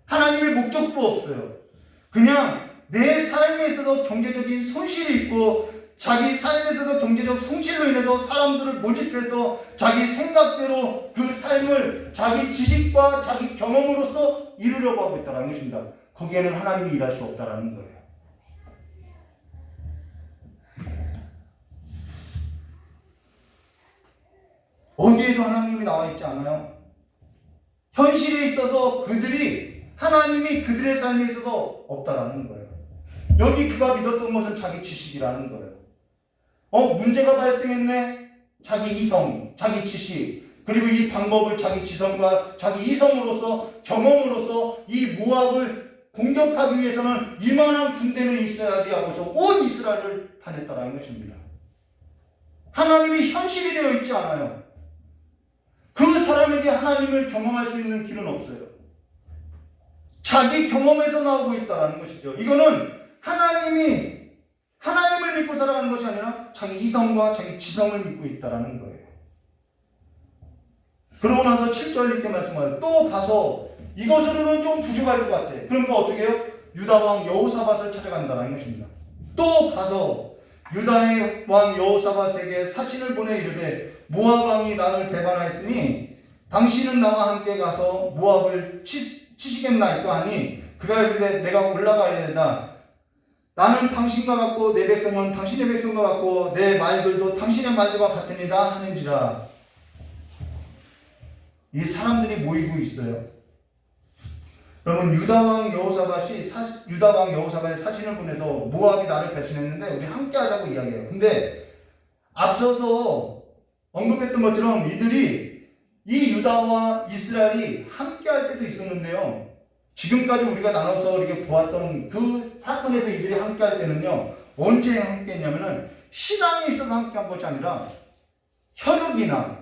하나님의 목적도 없어요. 그냥 내 삶에 있어서 경제적인 손실이 있고 자기 삶에서도 경제적 손실로 인해서 사람들을 모집해서 자기 생각대로 그 삶을 자기 지식과 자기 경험으로서 이루려고 하고 있다는 것입니다. 거기에는 하나님이 일할 수 없다는 거예요. 어디에도 하나님이 나와 있지 않아요. 현실에 있어서 하나님이 그들의 삶에 있어서 없다라는 거예요. 여기 그가 믿었던 것은 자기 지식이라는 거예요. 문제가 발생했네. 자기 이성, 자기 지식, 그리고 이 방법을 자기 지성과 자기 이성으로서 경험으로서 이 모압을 공격하기 위해서는 이만한 군대는 있어야지 하고서 온 이스라엘을 다녔다라는 것입니다. 하나님이 현실이 되어 있지 않아요. 그 사람에게 하나님을 경험할 수 있는 길은 없어요. 자기 경험에서 나오고 있다는 것이죠. 이거는 하나님을 믿고 살아가는 것이 아니라 자기 이성과 자기 지성을 믿고 있다는 거예요. 그러고 나서 7절 이렇게 말씀하여요. 또 가서 이것으로는 좀 부족할 것 같아. 그러니까 어떻게 해요? 유다 왕 여호사밧을 찾아간다는 것입니다. 또 가서 유다의 왕 여호사밧에게 사신을 보내 이르되 모압 왕이 나를 배반하였으니 당신은 나와 함께 가서 모압을 치시겠나이까 하니 그가 이르되 내가 올라가야 된다. 나는 당신과 같고 내 백성은 당신의 백성과 같고 내 말들도 당신의 말들과 같으니라 하는지라. 이 사람들이 모이고 있어요. 여러분 유다 왕 여호사밧의 사신을 보내서 모압이 나를 배신했는데 우리 함께 하자고 이야기해요. 근데 앞서서 언급했던 것처럼 이들이 이 유다와 이스라엘이 함께 할 때도 있었는데요. 지금까지 우리가 나눠서 이렇게 보았던 그 사건에서 이들이 함께 할 때는요. 언제 함께 했냐면은 신앙에 있어서 함께 한 것이 아니라 혈육이나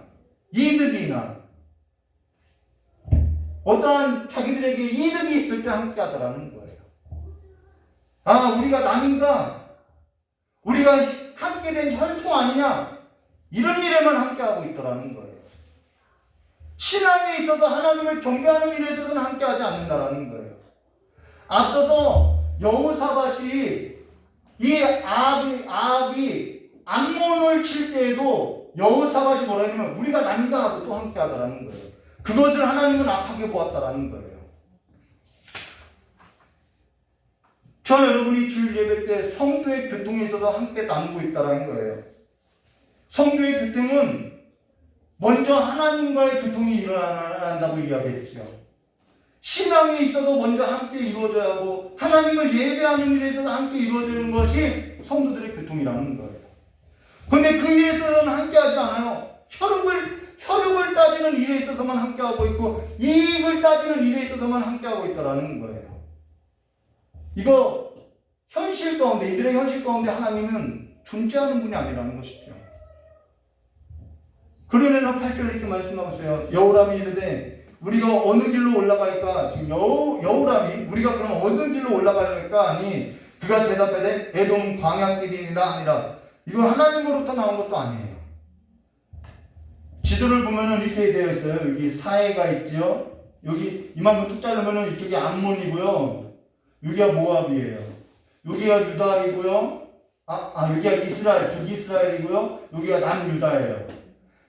이득이나 어떠한 자기들에게 이득이 있을 때 함께 하더라는 거예요. 우리가 남인가? 우리가 함께 된 혈통 아니냐? 이런 일에만 함께 하고 있더라는 거예요. 신앙에 있어서 하나님을 경배하는 일에 있어서는 함께 하지 않는다라는 거예요. 앞서서 여호사밧이 이 아합이 암몬을 칠 때에도 여호사밧이 뭐라 하냐면 우리가 남인가 하고 또 함께 하더라는 거예요. 그것을 하나님은 악하게 보았다라는 거예요. 저 여러분이 주일 예배 때 성도의 교통에 있어서 함께 나누고 있다라는 거예요. 성도의 교통은 먼저 하나님과의 교통이 일어난다고 이야기했죠. 신앙에 있어서 먼저 함께 이루어져야 하고 하나님을 예배하는 일에 있어서 함께 이루어지는 것이 성도들의 교통이라는 거예요. 그런데 그 일에 있어서는 함께 하지 않아요. 혈육을 따지는 일에 있어서만 함께하고 있고 이익을 따지는 일에 있어서만 함께하고 있다는 거예요. 이거 현실 가운데 이들의 현실 가운데 하나님은 존재하는 분이 아니라는 것이죠. 그러면서 8절 이렇게 말씀하고 있어요. 여호람이 이르되 우리가 어느 길로 올라갈까? 지금 여호람이 우리가 그럼 어느 길로 올라갈까 하니 그가 대답하되 에돔 광야길이니라 하니라. 이거 하나님으로부터 나온 것도 아니에요. 지도를 보면은 이렇게 되어 있어요. 여기 사해가 있죠. 여기 이만큼 툭 자르면은 이쪽이 암몬이고요. 여기가 모압이에요. 여기가 유다이고요. 여기가 이스라엘, 북이스라엘이고요. 여기가 남유다예요.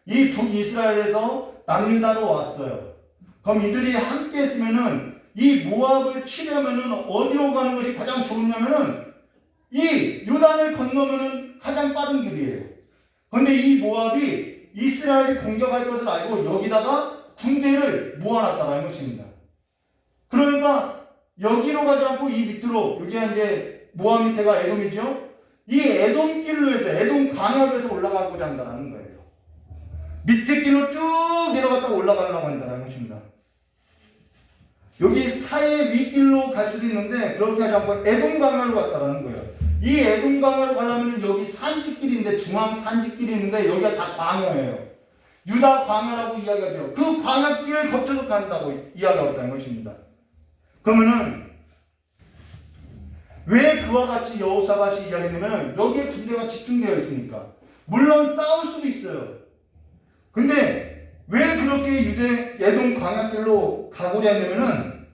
이 북이스라엘에서 남유다로 왔어요. 그럼 이들이 함께 했으면은 이 모압을 치려면은 어디로 가는 것이 가장 좋냐면은 이 요단을 건너면은 가장 빠른 길이에요. 그런데 이 모압이 이스라엘이 공격할 것을 알고 여기다가 군대를 모아놨다는 것입니다. 그러니까 여기로 가지 않고 이 밑으로, 여기가 이제 모압 밑에가 에돔이죠. 이 에돔 길로 해서 에돔 광야로 해서 올라가고자 한다는 거예요. 밑에 길로 쭉 내려갔다가 올라가려고 한다는 것입니다. 여기 사해 윗길로 갈 수도 있는데 그렇게 하지 않고 에돔 광야로 갔다는 거예요. 이 에돔 광야로 가려면 여기 산지길인데 중앙 산지길이 있는데 여기가 다 광야예요. 유다 광야라고 이야기하죠. 그 광야길을 거쳐서 간다고 이야기하고 있다는 것입니다. 그러면은 왜 그와 같이 여호사밧이 이야기하냐면 여기에 군대가 집중되어 있으니까. 물론 싸울 수도 있어요. 근데 왜 그렇게 유대 에돔 광야길로 가고자 했냐면은,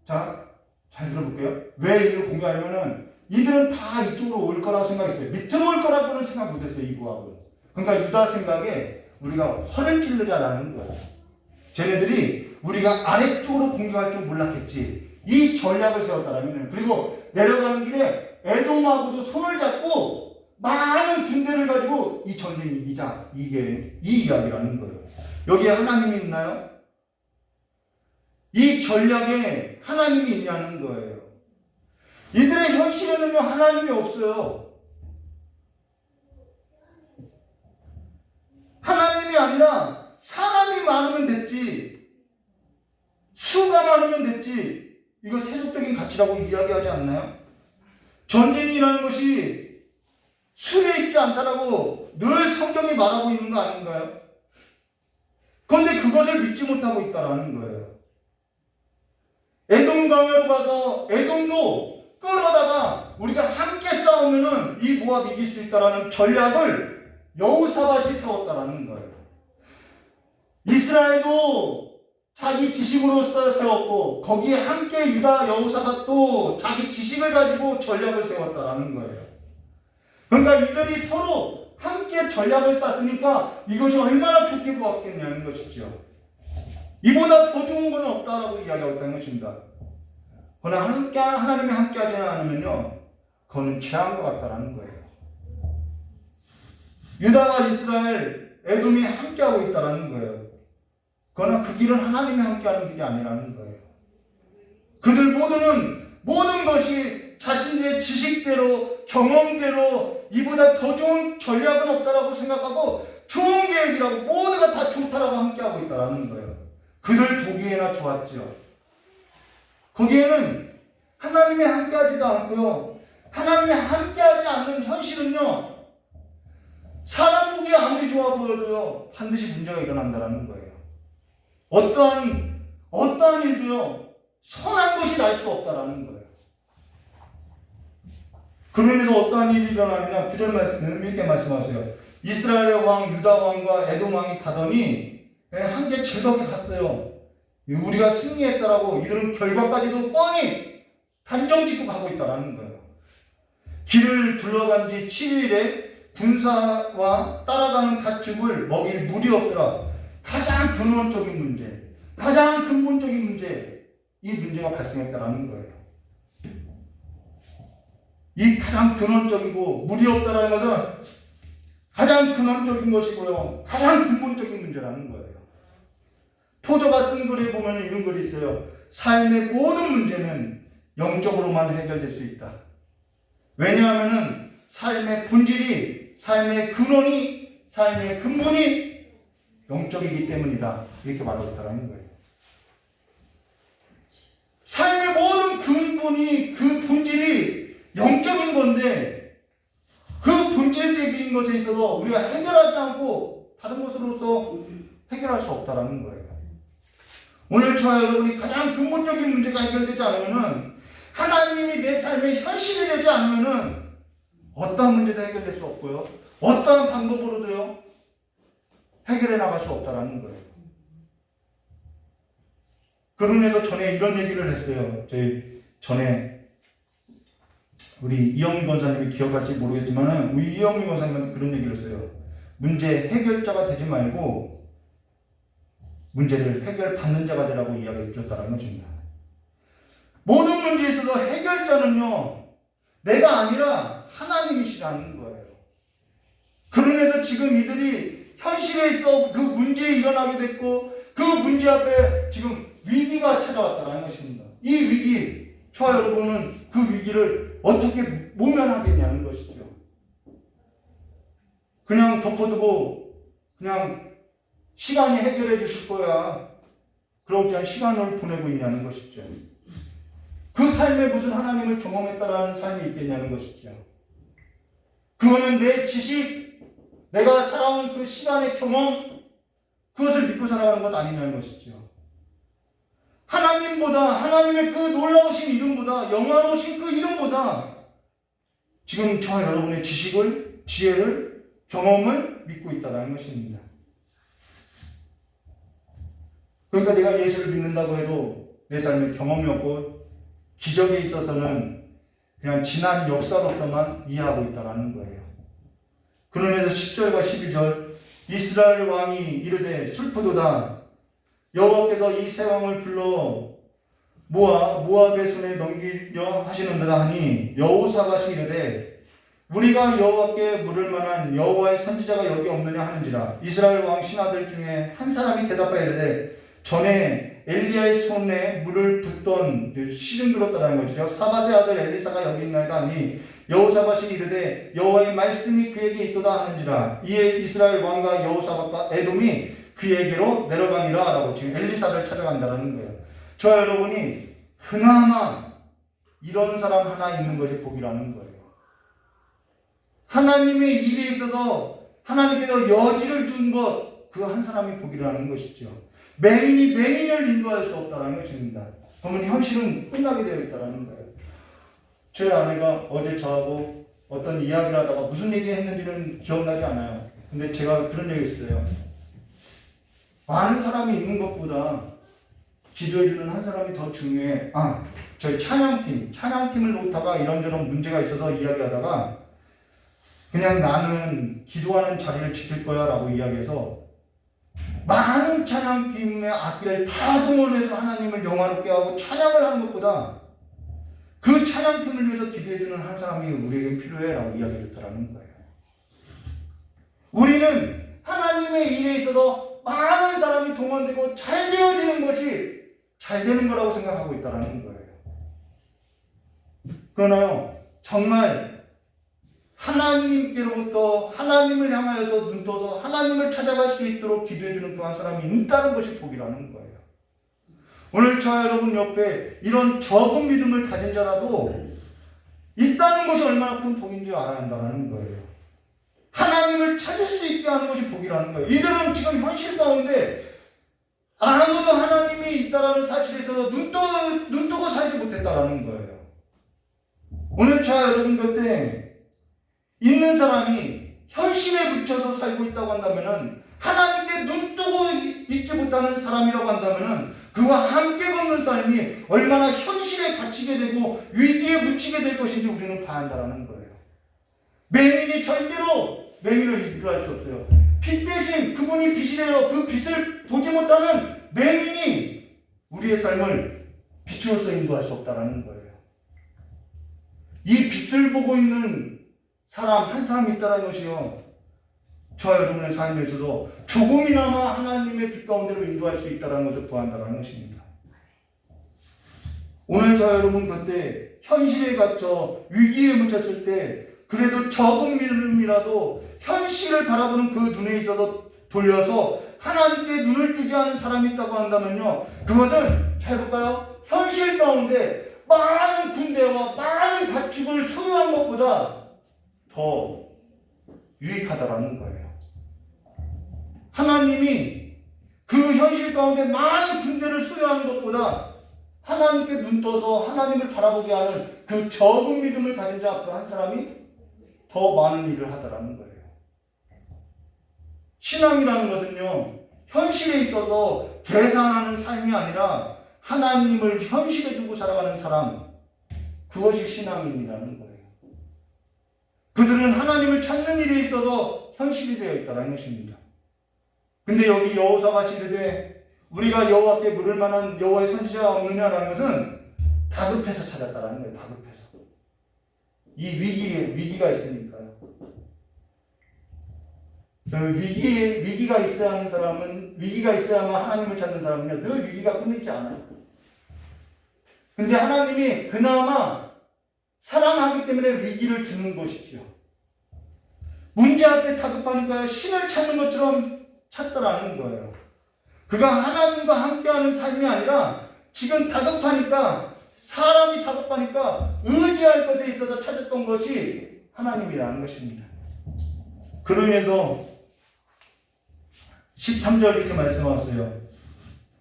자, 잘 들어볼게요. 왜 이걸 공개하냐면은 이들은 다 이쪽으로 올 거라고 생각했어요. 밑으로 올 거라고는 생각 못했어요, 이 부하은. 그러니까 유다 생각에 우리가 허를 찔르자라는 거예요. 쟤네들이 우리가 아래쪽으로 공격할 줄 몰랐겠지. 이 전략을 세웠다라는 거예요. 그리고 내려가는 길에 에돔하고도 손을 잡고 많은 군대를 가지고 이 전쟁 이기자. 이게 이 이야기라는 거예요. 여기에 하나님이 있나요? 이 전략에 하나님이 있냐는 거예요. 이들의 현실에는요, 하나님이 없어요. 하나님이 아니라 사람이 많으면 됐지, 수가 많으면 됐지, 이거 세속적인 가치라고 이야기하지 않나요? 전쟁이라는 것이 수에 있지 않다라고 늘 성경이 말하고 있는 거 아닌가요? 그런데 그것을 믿지 못하고 있다라는 거예요. 에돔 광야로 가서 에돔도 끌어다가 우리가 함께 싸우면은 이 모압 이길 수 있다라는 전략을 여호사밧이 세웠다라는 거예요. 이스라엘도 자기 지식으로 세웠고 거기에 함께 유다 여호사밧도 자기 지식을 가지고 전략을 세웠다라는 거예요. 그러니까 이들이 서로 함께 전략을 짰으니까 이것이 얼마나 좋게 보았겠냐는 것이죠. 이보다 더 좋은 건 없다라고 이야기하고 있다는 것입니다. 그러나 하나님이 함께하지 않으면요, 그거는 죄한 것 같다라는 거예요. 유다와 이스라엘, 에돔이 함께하고 있다라는 거예요. 그러나 그 길은 하나님이 함께하는 길이 아니라는 거예요. 그들 모두는 모든 것이 자신들의 지식대로, 경험대로 이보다 더 좋은 전략은 없다라고 생각하고 좋은 계획이라고 모두가 다 좋다라고 함께하고 있다라는 거예요. 그들 보기에나 좋았죠. 거기에는 하나님이 함께하지도 않고요, 하나님이 함께하지 않는 현실은요, 사람 보기에 아무리 좋아 보여도요, 반드시 문제가 일어난다는 거예요. 어떠한 일도요, 선한 것이 날 수 없다라는 거예요. 그로 인해서 어떠한 일이 일어나느냐, 9절 말씀은 이렇게 말씀하세요. 이스라엘의 왕, 유다 왕과 에돔 왕이 가더니 함께 즐겁게 갔어요. 우리가 승리했다라고 이들은 결과까지도 뻔히 단정 짓고 가고 있다라는 거예요. 길을 둘러간 지 7일에 군사와 따라가는 가축을 먹일 물이 없더라. 가장 근원적인 문제, 가장 근본적인 문제, 이 문제가 발생했다라는 거예요. 이 가장 근원적이고 물이 없다라는 것은 가장 근원적인 것이고요, 가장 근본적인 문제라는 거예요. 토저가 쓴 글에 보면 이런 글이 있어요. 삶의 모든 문제는 영적으로만 해결될 수 있다. 왜냐하면 삶의 본질이, 삶의 근원이, 삶의 근본이 영적이기 때문이다. 이렇게 말하고 있다는 거예요. 삶의 모든 근본이, 그 본질이 영적인 건데 그 본질적인 것에 있어서 우리가 해결하지 않고 다른 것으로서 해결할 수 없다는 거예요. 오늘 저와 여러분이 가장 근본적인 문제가 해결되지 않으면은, 하나님이 내 삶의 현실이 되지 않으면은 어떠한 문제도 해결될 수 없고요, 어떠한 방법으로도요 해결해 나갈 수 없다는 거예요. 그로 인해서 전에 이런 얘기를 했어요. 저희 전에 우리 이영미 권사님이 기억할지 모르겠지만은 우리 이영미 권사님한테 그런 얘기를 했어요. 문제 해결자가 되지 말고 문제를 해결받는 자가 되라고 이야기해 줬다는 것입니다. 모든 문제에 있어서 해결자는요, 내가 아니라 하나님이시라는 거예요. 그로 인해서 지금 이들이 현실에 있어 그 문제에 일어나게 됐고, 그 문제 앞에 지금 위기가 찾아왔다는 것입니다. 이 위기, 저와 여러분은 그 위기를 어떻게 모면하겠냐는 것이죠. 그냥 덮어두고 그냥 시간이 해결해 주실 거야, 그러고 그냥 시간을 보내고 있냐는 것이죠. 그 삶에 무슨 하나님을 경험했다라는 삶이 있겠냐는 것이죠. 그거는 내 지식, 내가 살아온 그 시간의 경험, 그것을 믿고 살아가는 것 아니냐는 것이죠. 하나님보다, 하나님의 그 놀라우신 이름보다, 영화로우신 그 이름보다 지금 저와 여러분의 지식을, 지혜를, 경험을 믿고 있다는 것입니다. 그러니까 내가 예수를 믿는다고 해도 내 삶에 경험이 없고 기적에 있어서는 그냥 지난 역사로서만 이해하고 있다는 거예요. 그러면서 10절과 11절 이스라엘 왕이 이르되 슬프도다. 여호와께서 이 세 왕을 불러 모압의 손에 넘기려 하시는도다 하니 여호사밧이 이르되 우리가 여호와께 물을 만한 여호와의 선지자가 여기 없느냐 하는지라. 이스라엘 왕 신하들 중에 한 사람이 대답하여 이르되 전에 엘리야의 손에 물을 붓던 시중 들었다는 거죠. 사밧의 아들 엘리사가 여기 있나이다 하니 여호사밧이 이르되 여호와의 말씀이 그에게 있도다 하는지라. 이에 이스라엘 왕과 여호사밧과 에돔이 그에게로 내려가니라 라고 지금 엘리사를 찾아간다는 거예요. 저 여러분이 그나마 이런 사람 하나 있는 것이 복이라는 거예요. 하나님의 일에 있어서 하나님께서 여지를 둔 것 그 한 사람이 복이라는 것이죠. 맹인이 맹인을 인도할 수 없다는 것입니다. 그러면 현실은 끝나게 되어 있다는 거예요. 제 아내가 어제 저하고 어떤 이야기를 하다가 무슨 얘기 했는지는 기억나지 않아요. 근데 제가 그런 얘기 했어요. 많은 사람이 있는 것보다 기도해주는 한 사람이 더 중요해. 저희 찬양팀을 놓다가 이런저런 문제가 있어서 이야기하다가 그냥 나는 기도하는 자리를 지킬 거야 라고 이야기해서 많은 찬양팀의 악기를 다 동원해서 하나님을 영화롭게 하고 찬양을 하는 것보다 그 찬양팀을 위해서 기도해주는 한 사람이 우리에게 필요해 라고 이야기했더라는 거예요. 우리는 하나님의 일에 있어서 많은 사람이 동원되고 잘 되어지는 것이 잘 되는 거라고 생각하고 있다는 거예요. 그러나요, 정말 하나님께로부터 하나님을 향하여서 눈떠서 하나님을 찾아갈 수 있도록 기도해주는 그 한 사람이 있다는 것이 복이라는 거예요. 오늘 저 여러분 옆에 이런 적은 믿음을 가진 자라도 있다는 것이 얼마나 큰 복인지 알아야 한다는 거예요. 하나님을 찾을 수 있게 하는 것이 복이라는 거예요. 이들은 지금 현실 가운데 아무도 하나님이 있다는 사실에 있어서 눈뜨고 살지 못했다는 거예요. 오늘 저 여러분 곁에 있는 사람이 현실에 붙여서 살고 있다고 한다면은 하나님께 눈뜨고 있지 못하는 사람이라고 한다면은 그와 함께 걷는 삶이 얼마나 현실에 갇히게 되고 위기에 묻히게 될 것인지 우리는 봐야 한다는 거예요. 맹인이 절대로 맹인을 인도할 수 없어요. 빛 대신 그분이 빛이래요. 그 빛을 보지 못하는 맹인이 우리의 삶을 빛으로서 인도할 수 없다는 거예요. 이 빛을 보고 있는 사람 한 사람이 있다는 것이요, 저 여러분의 삶에서도 조금이나마 하나님의 빛 가운데로 인도할 수 있다는 것을 보한다는 것입니다. 오늘 저 여러분 곁에 현실에 갇혀 위기에 묻혔을 때 그래도 적은 믿음이라도 현실을 바라보는 그 눈에 있어서 돌려서 하나님께 눈을 뜨게 하는 사람이 있다고 한다면요, 그것은 잘 볼까요? 현실 가운데 많은 군대와 많은 가축을 소유한 것보다 더 유익하다라는 거예요. 하나님이 그 현실 가운데 많은 군대를 소유하는 것보다 하나님께 눈떠서 하나님을 바라보게 하는 그 적은 믿음을 가진 자 그 한 사람이 더 많은 일을 하더라는 거예요. 신앙이라는 것은요, 현실에 있어서 계산하는 삶이 아니라 하나님을 현실에 두고 살아가는 사람, 그것이 신앙인이라는 거예요. 그들은 하나님을 찾는 일에 있어서 현실이 되어 있다는 것입니다. 근데 여기 여호사밧이 이르되 우리가 여호와께 물을 만한 여호와의 선지자가 없느냐라는 것은 다급해서 찾았다라는 거예요. 다급해서. 이 위기가 있으니까요. 위기가 있어야 하는 사람은, 위기가 있어야만 하나님을 찾는 사람은요, 늘 위기가 끝있지 않아요. 근데 하나님이 그나마 사랑하기 때문에 위기를 주는 것이죠. 문제 앞에 다급하니까요, 신을 찾는 것처럼 찾더라는 거예요. 그가 하나님과 함께하는 삶이 아니라 지금 다급하니까, 사람이 다급하니까 의지할 것에 있어서 찾았던 것이 하나님이라는 것입니다. 그러면서 13절 이렇게 말씀하셨어요.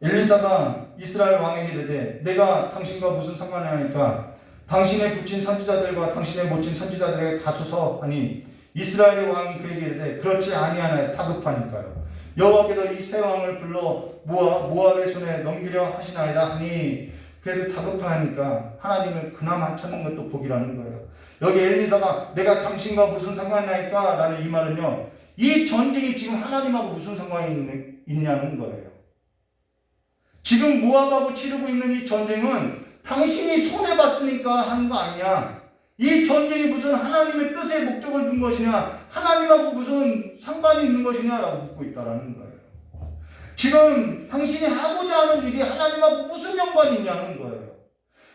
엘리사가 이스라엘 왕에게 이르되 내가 당신과 무슨 상관이 하니까 당신의 붙인 선지자들과 당신의 못진 선지자들에게 가소서 하니 이스라엘의 왕이 그에게 이르되 그렇지 아니하나이다. 다급하니까요. 여호와께서 이 세 왕을 불러 모압의 손에 넘기려 하시나이다 하니 그래도 다급하니까 하나님을 그나마 찾는 것도 복이라는 거예요. 여기 엘리사가 내가 당신과 무슨 상관이나이까? 라는 이 말은요, 이 전쟁이 지금 하나님하고 무슨 상관이 있냐는 거예요. 지금 모압하고 치르고 있는 이 전쟁은 당신이 손해봤으니까 하는 거 아니야. 이 전쟁이 무슨 하나님의 뜻에 목적을 둔 것이냐, 하나님하고 무슨 상관이 있는 것이냐라고 묻고 있다라는 거예요. 지금 당신이 하고자 하는 일이 하나님하고 무슨 연관이 있냐는 거예요.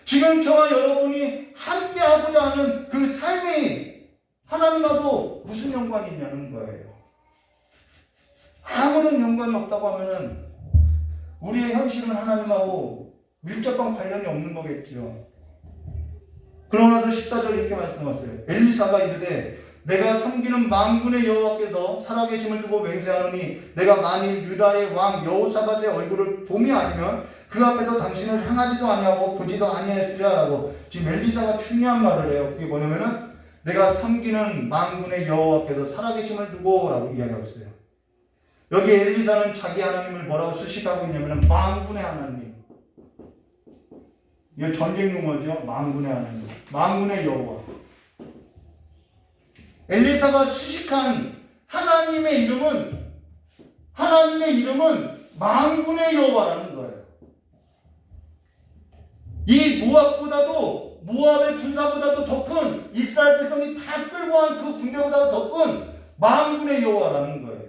지금 저와 여러분이 함께 하고자 하는 그 삶이 하나님하고 무슨 연관이 있냐는 거예요. 아무런 연관이 없다고 하면은 우리의 현실은 하나님하고 밀접한 관련이 없는 거겠죠. 그러고 나서 14절 이렇게 말씀하세요. 엘리사가 이르되 내가 섬기는 만군의 여호와께서 살아계심을 두고 맹세하노니 내가 만일 유다의 왕 여호사밧의 얼굴을 봄이 아니면 그 앞에서 당신을 향하지도 아니하고 보지도 아니하였으리라 라고 지금 엘리사가 중요한 말을 해요. 그게 뭐냐면은 내가 섬기는 만군의 여호와께서 살아계심을 두고 라고 이야기하고 있어요. 여기 엘리사는 자기 하나님을 뭐라고 수식하고 있냐면 만군의 하나님. 이거 전쟁 용어죠. 만군의 하나님. 만군의 여호와. 엘리사가 수식한 하나님의 이름은 만군의 여호와라는 거예요. 이 모압의 군사보다도 더 큰, 이스라엘 백성이 다 끌고 간 그 군대보다 더 큰 만군의 여호와라는 거예요.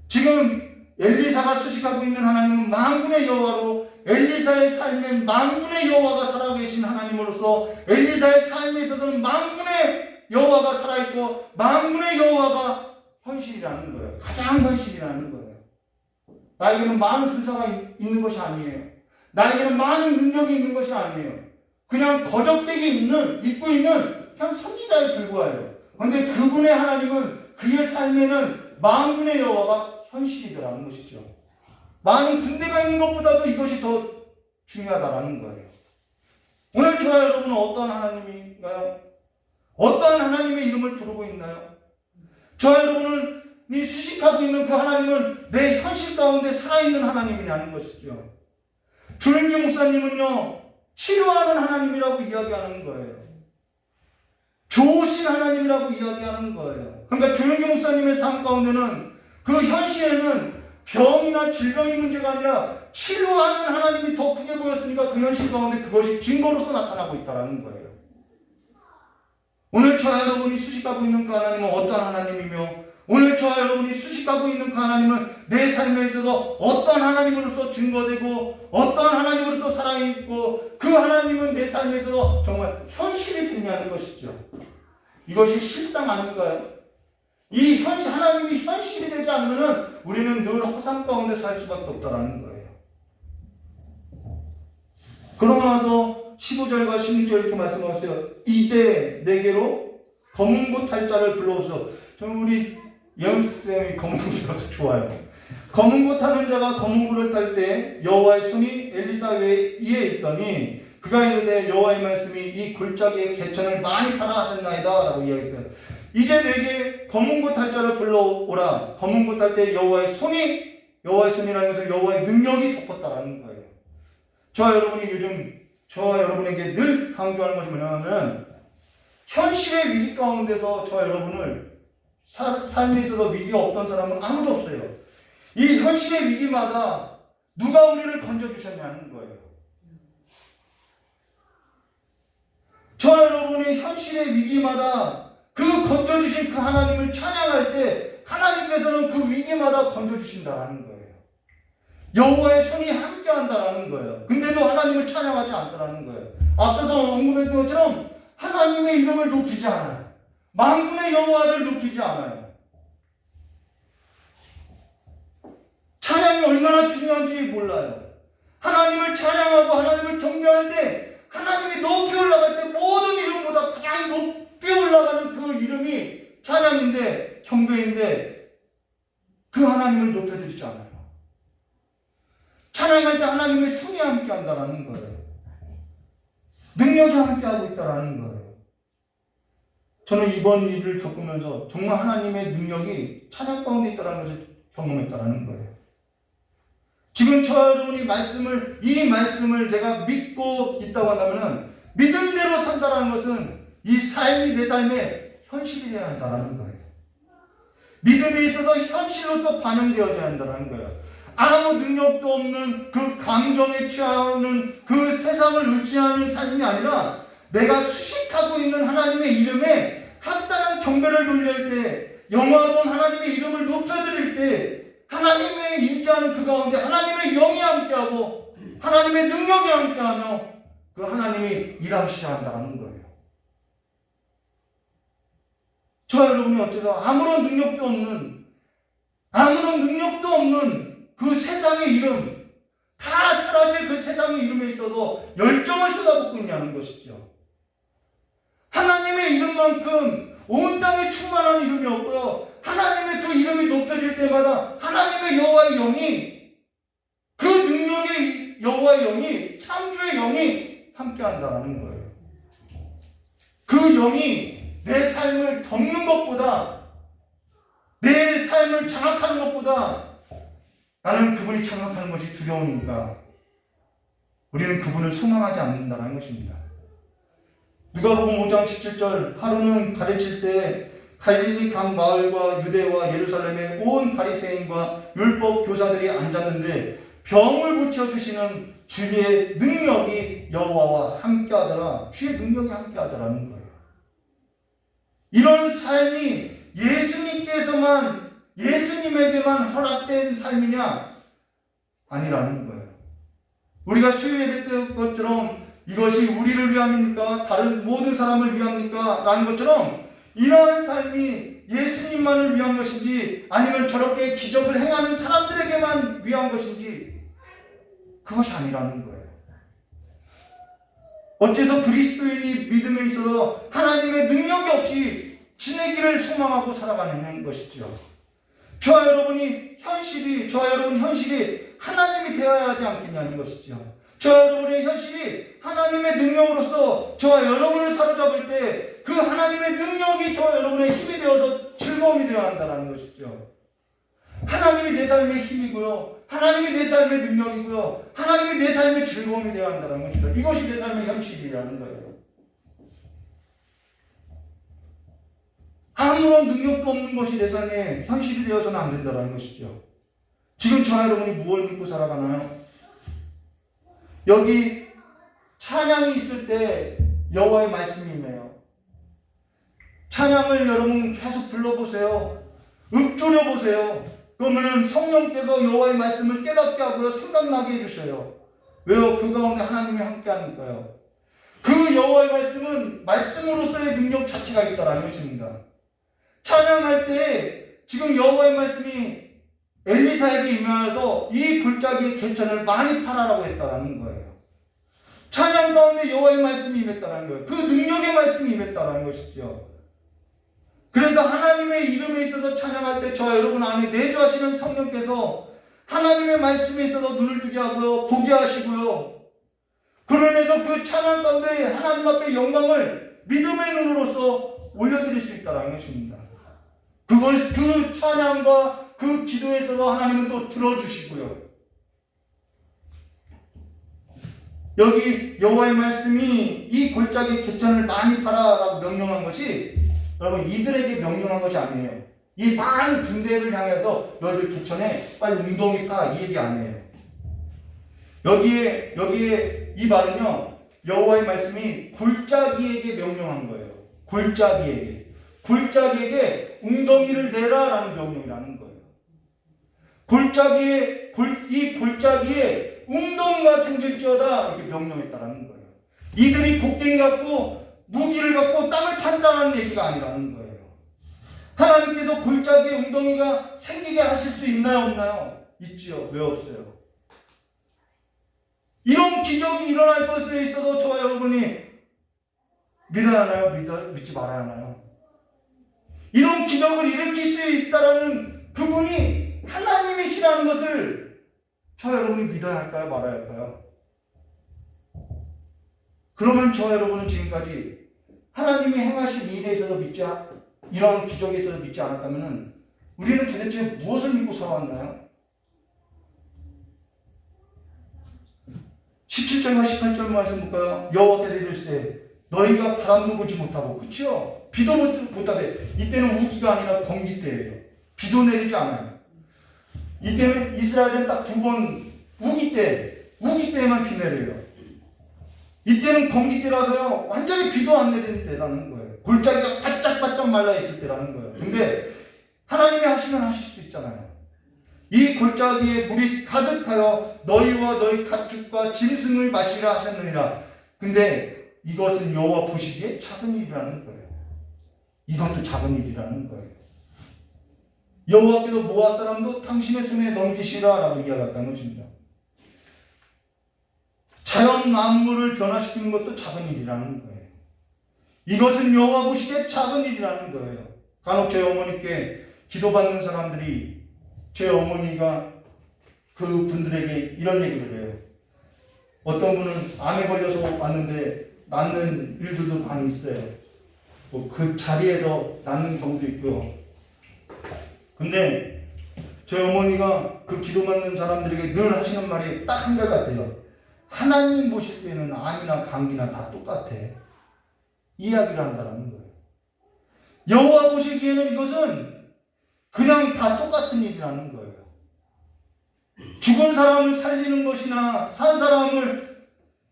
지금 엘리사가 수식하고 있는 하나님은 만군의 여호와로, 엘리사의 삶엔 만군의 여호와가 살아계신 하나님으로서 엘리사의 삶에 있어서는 만군의 여호와가 살아있고 만군의 여호와가 현실이라는 거예요. 가장 현실이라는 거예요. 나에게는 많은 군사가 있는 것이 아니에요. 나에게는 많은 능력이 있는 것이 아니에요. 그냥 거적대기 입고 있는 그냥 선지자에 불과해요. 그런데 그분의 하나님은 그의 삶에는 만군의 여호와가 현실이더라는 것이죠. 많은 군대가 있는 것보다도 이것이 더 중요하다라는 거예요. 오늘 저와 여러분은 어떤 하나님인가요? 어떠한 하나님의 이름을 부르고 있나요? 저와 여러분이 수식하고 있는 그 하나님은 내 현실 가운데 살아있는 하나님이라는 것이죠. 조영기 목사님은요, 치료하는 하나님이라고 이야기하는 거예요. 좋으신 하나님이라고 이야기하는 거예요. 그러니까 조영기 목사님의 삶 가운데는 그 현실에는 병이나 질병의 문제가 아니라 치료하는 하나님이 더 크게 보였으니까 그 현실 가운데 그것이 증거로서 나타나고 있다는 거예요. 오늘 저와 여러분이 수식하고 있는 그 하나님은 어떤 하나님이며, 오늘 저와 여러분이 수식하고 있는 그 하나님은 내 삶에 있어서 어떤 하나님으로서 증거되고 어떤 하나님으로서 살아있고 그 하나님은 내 삶에 있어서 정말 현실이 되냐는 것이죠. 이것이 실상 아닌가요? 이 하나님이 현실이 되지 않으면 우리는 늘 허상 가운데 살 수밖에 없다는 거예요. 그러고 나서 15절과 16절 이렇게 말씀하세요. 이제 내게로 검은고 탈 자를 불러오소서. 저는 우리 예언쌤이 검은고 들어서 좋아요. 검은고 타는 자가 검은고를 탈 때 여호와의 손이 엘리사 위에 있더니 그가 이르되 여호와의 말씀이 이 골짜기에 개천을 많이 파라 하셨나이다 라고 이야기했어요. 이제 내게 검은고 탈 자를 불러오라. 검은고 탈 때 여호와의 손이라는 것은 여호와의 능력이 덮었다라는 거예요. 저와 여러분이 요즘 저와 여러분에게 늘 강조하는 것이 뭐냐면 현실의 위기 가운데서 저와 여러분을 삶에 있어서 위기가 없던 사람은 아무도 없어요. 이 현실의 위기마다 누가 우리를 건져주셨냐는 거예요. 저와 여러분의 현실의 위기마다 그 건져주신 그 하나님을 찬양할 때 하나님께서는 그 위기마다 건져주신다는 거예요. 여호와의 손이 함께한다라는 거예요. 근데도 하나님을 찬양하지 않더라는 거예요. 앞서서 언급했던 것처럼 하나님의 이름을 높이지 않아요. 만군의 여호와를 높이지 않아요. 찬양이 얼마나 중요한지 몰라요. 하나님을 찬양하고 하나님을 경배할 때 하나님이 높이 올라갈 때 모든 이름보다 가장 높이 올라가는 그 이름이 찬양인데 경배인데 그 하나님을 높여드리지 않아요. 찬양할 때 하나님의 손이 함께 한다는 거예요. 능력이 함께 하고 있다는 거예요. 저는 이번 일을 겪으면서 정말 하나님의 능력이 찬양 가운데 있다는 것을 경험했다는 거예요. 지금 저와 여러분이 이 말씀을 내가 믿고 있다고 한다면 믿음대로 산다는 것은 이 삶이 내 삶의 현실이 되어야 한다는 거예요. 믿음에 있어서 현실로서 반영되어야 한다는 거예요. 아무 능력도 없는 그 감정에 취하는 그 세상을 의지하는 삶이 아니라 내가 수식하고 있는 하나님의 이름에 합당한 경배를 돌릴 때, 영화로운 하나님의 이름을 높여드릴 때 하나님의 임재하는 그 가운데 하나님의 영이 함께하고 하나님의 능력이 함께하며 그 하나님이 일하셔야 한다는 거예요. 저와 여러분이 어째서 아무런 능력도 없는 그 세상의 이름, 다 사라질 그 세상의 이름에 있어서 열정을 쏟아붓고 있냐는 것이죠. 하나님의 이름만큼 온 땅에 충만한 이름이 없고요. 하나님의 그 이름이 높여질 때마다 하나님의 여호와의 영이, 그 능력의 여호와의 영이, 창조의 영이 함께한다는 거예요. 그 영이 내 삶을 덮는 것보다, 내 삶을 장악하는 것보다 나는 그분이 장악하는 것이 두려우니까 우리는 그분을 소망하지 않는다는 것입니다. 누가복음 5장 17절, 하루는 가르칠새에 갈릴리 각 마을과 유대와 예루살렘의 온 바리새인과 율법 교사들이 앉았는데 병을 고쳐주시는 주의 능력이 여호와와 함께하더라. 주의 능력이 함께하더라는 거예요. 이런 삶이 예수님에게만 허락된 삶이냐? 아니라는 거예요. 우리가 수요 예배 때 것처럼 이것이 우리를 위함입니까? 다른 모든 사람을 위함입니까? 라는 것처럼 이러한 삶이 예수님만을 위한 것인지 아니면 저렇게 기적을 행하는 사람들에게만 위한 것인지 그것이 아니라는 거예요. 어째서 그리스도인이 믿음에 있어서 하나님의 능력이 없이 지내기를 소망하고 살아가는 것이죠. 저와 여러분 현실이 하나님이 되어야 하지 않겠냐는 것이죠. 저와 여러분의 현실이 하나님의 능력으로서 저와 여러분을 사로잡을 때 그 하나님의 능력이 저와 여러분의 힘이 되어서 즐거움이 되어야 한다는 것이죠. 하나님이 내 삶의 힘이고요. 하나님이 내 삶의 능력이고요. 하나님이 내 삶의 즐거움이 되어야 한다는 것이죠. 이것이 내 삶의 현실이라는 거예요. 아무런 능력도 없는 것이 내 삶의 현실이 되어서는 안 된다는 것이죠. 지금 저와 여러분이 무엇을 믿고 살아가나요? 여기 찬양이 있을 때 여호와의 말씀이 임해요. 찬양을 여러분 계속 불러보세요. 읊조려보세요. 그러면 성령께서 여호와의 말씀을 깨닫게 하고요. 생각나게 해주셔요. 왜요? 그 가운데 하나님이 함께 하니까요. 그 여호와의 말씀은 말씀으로서의 능력 자체가 있다는 것입니다. 찬양할 때 지금 여호와의 말씀이 엘리사에게 임하여서 이 골짜기의 개천을 많이 팔아라고 했다는 거예요. 찬양 가운데 여호와의 말씀이 임했다는 거예요. 그 능력의 말씀이 임했다는 것이죠. 그래서 하나님의 이름에 있어서 찬양할 때 저와 여러분 안에 내주하시는 성령께서 하나님의 말씀에 있어서 눈을 뜨게 하고요. 보게 하시고요. 그러면서 그 찬양 가운데 하나님 앞에 영광을 믿음의 눈으로서 올려드릴 수 있다는 것입니다. 그 찬양과 그 기도에 있어서 하나님은 또 들어주시고요. 여기 여호와의 말씀이 이 골짜기 개천을 많이 팔아라고 명령한 것이 여러분 이들에게 명령한 것이 아니에요. 이 많은 군대를 향해서 너희들 개천에 빨리 웅덩이 파 이 얘기 아니에요. 여기에 이 말은요 여호와의 말씀이 골짜기에게 명령한 거예요. 골짜기에게 웅덩이를 내라라는 명령이라는 거예요. 이 골짜기에 웅덩이가 생길지어다 이렇게 명령했다라는 거예요. 이들이 곡괭이 갖고 무기를 갖고 땅을 판다는 얘기가 아니라는 거예요. 하나님께서 골짜기에 웅덩이가 생기게 하실 수 있나요 없나요? 있지요. 왜 없어요? 이런 기적이 일어날 것에 있어서 저와 여러분이 믿어야 하나요? 믿지 말아야 하나요? 이런 기적을 일으킬 수 있다라는 그분이 하나님이시라는 것을 저와 여러분이 믿어야 할까요? 말아야 할까요? 그러면 저와 여러분은 지금까지 하나님이 행하신 일에 있어서 이러한 기적에 있어서 믿지 않았다면 우리는 도대체 무엇을 믿고 살아왔나요? 17절과 18절 말씀 볼까요? 여호와께서 이르시되 너희가 바람도 보지 못하고, 그치요? 비도 못하되, 이때는 우기가 아니라 건기 때예요. 비도 내리지 않아요. 이때는 이스라엘은 딱 두 번 우기 때에만 비 내려요. 이때는 건기 때라서요, 완전히 비도 안 내리는 때라는 거예요. 골짜기가 바짝바짝 말라 있을 때라는 거예요. 근데 하나님이 하시면 하실 수 있잖아요. 이 골짜기에 물이 가득하여 너희와 너희 가축과 짐승을 마시라 하셨느니라. 근데 이것은 여호와 보시기에 작은 일이라는 거예요. 이것도 작은 일이라는 거예요. 여호와께서 모압 사람도 당신의 손에 넘기시라 라고 이야기했다는 것입니다. 자연 만물을 변화시키는 것도 작은 일이라는 거예요. 이것은 여호와 보시기에 작은 일이라는 거예요. 간혹 제 어머니께 기도받는 사람들이, 제 어머니가 그 분들에게 이런 얘기를 해요. 어떤 분은 암에 걸려서 왔는데 낫는 일들도 많이 있어요. 그 자리에서 낫는 경우도 있고요. 근데 제 어머니가 그 기도받는 사람들에게 늘 하시는 말이 딱 한 가지 같아요. 하나님 보실 때는 암이나 감기나 다 똑같아. 이야기를 한다는 거예요. 여호와 보시기에는 이것은 그냥 다 똑같은 일이라는 거예요. 죽은 사람을 살리는 것이나 산 사람을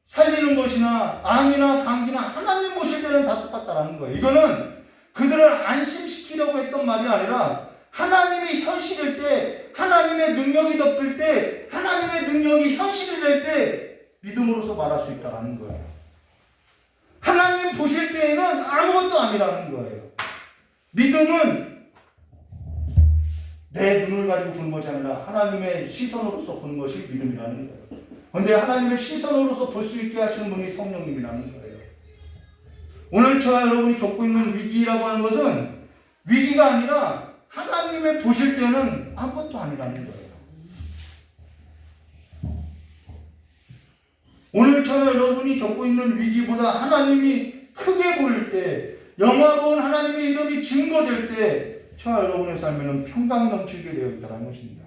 살리는 것이나 암이나 감기나 하나님 보실 때는 다 똑같다라는 거예요. 이거는 그들을 안심시키려고 했던 말이 아니라 하나님이 현실일 때, 하나님의 능력이 덮일 때, 하나님의 능력이 현실이 될 때 믿음으로서 말할 수 있다는 거예요. 하나님 보실 때에는 아무것도 아니라는 거예요. 믿음은 내 눈을 가지고 보는 것이 아니라 하나님의 시선으로서 보는 것이 믿음이라는 거예요. 그런데 하나님의 시선으로서 볼 수 있게 하시는 분이 성령님이라는 거예요. 오늘 저와 여러분이 겪고 있는 위기라고 하는 것은 위기가 아니라 하나님의 보실 때는 아무것도 아니라는 거예요. 오늘 저와 여러분이 겪고 있는 위기보다 하나님이 크게 보일 때, 영화로운 하나님의 이름이 증거될 때 저와 여러분의 삶에는 평강이 넘치게 되어 있다는 것입니다.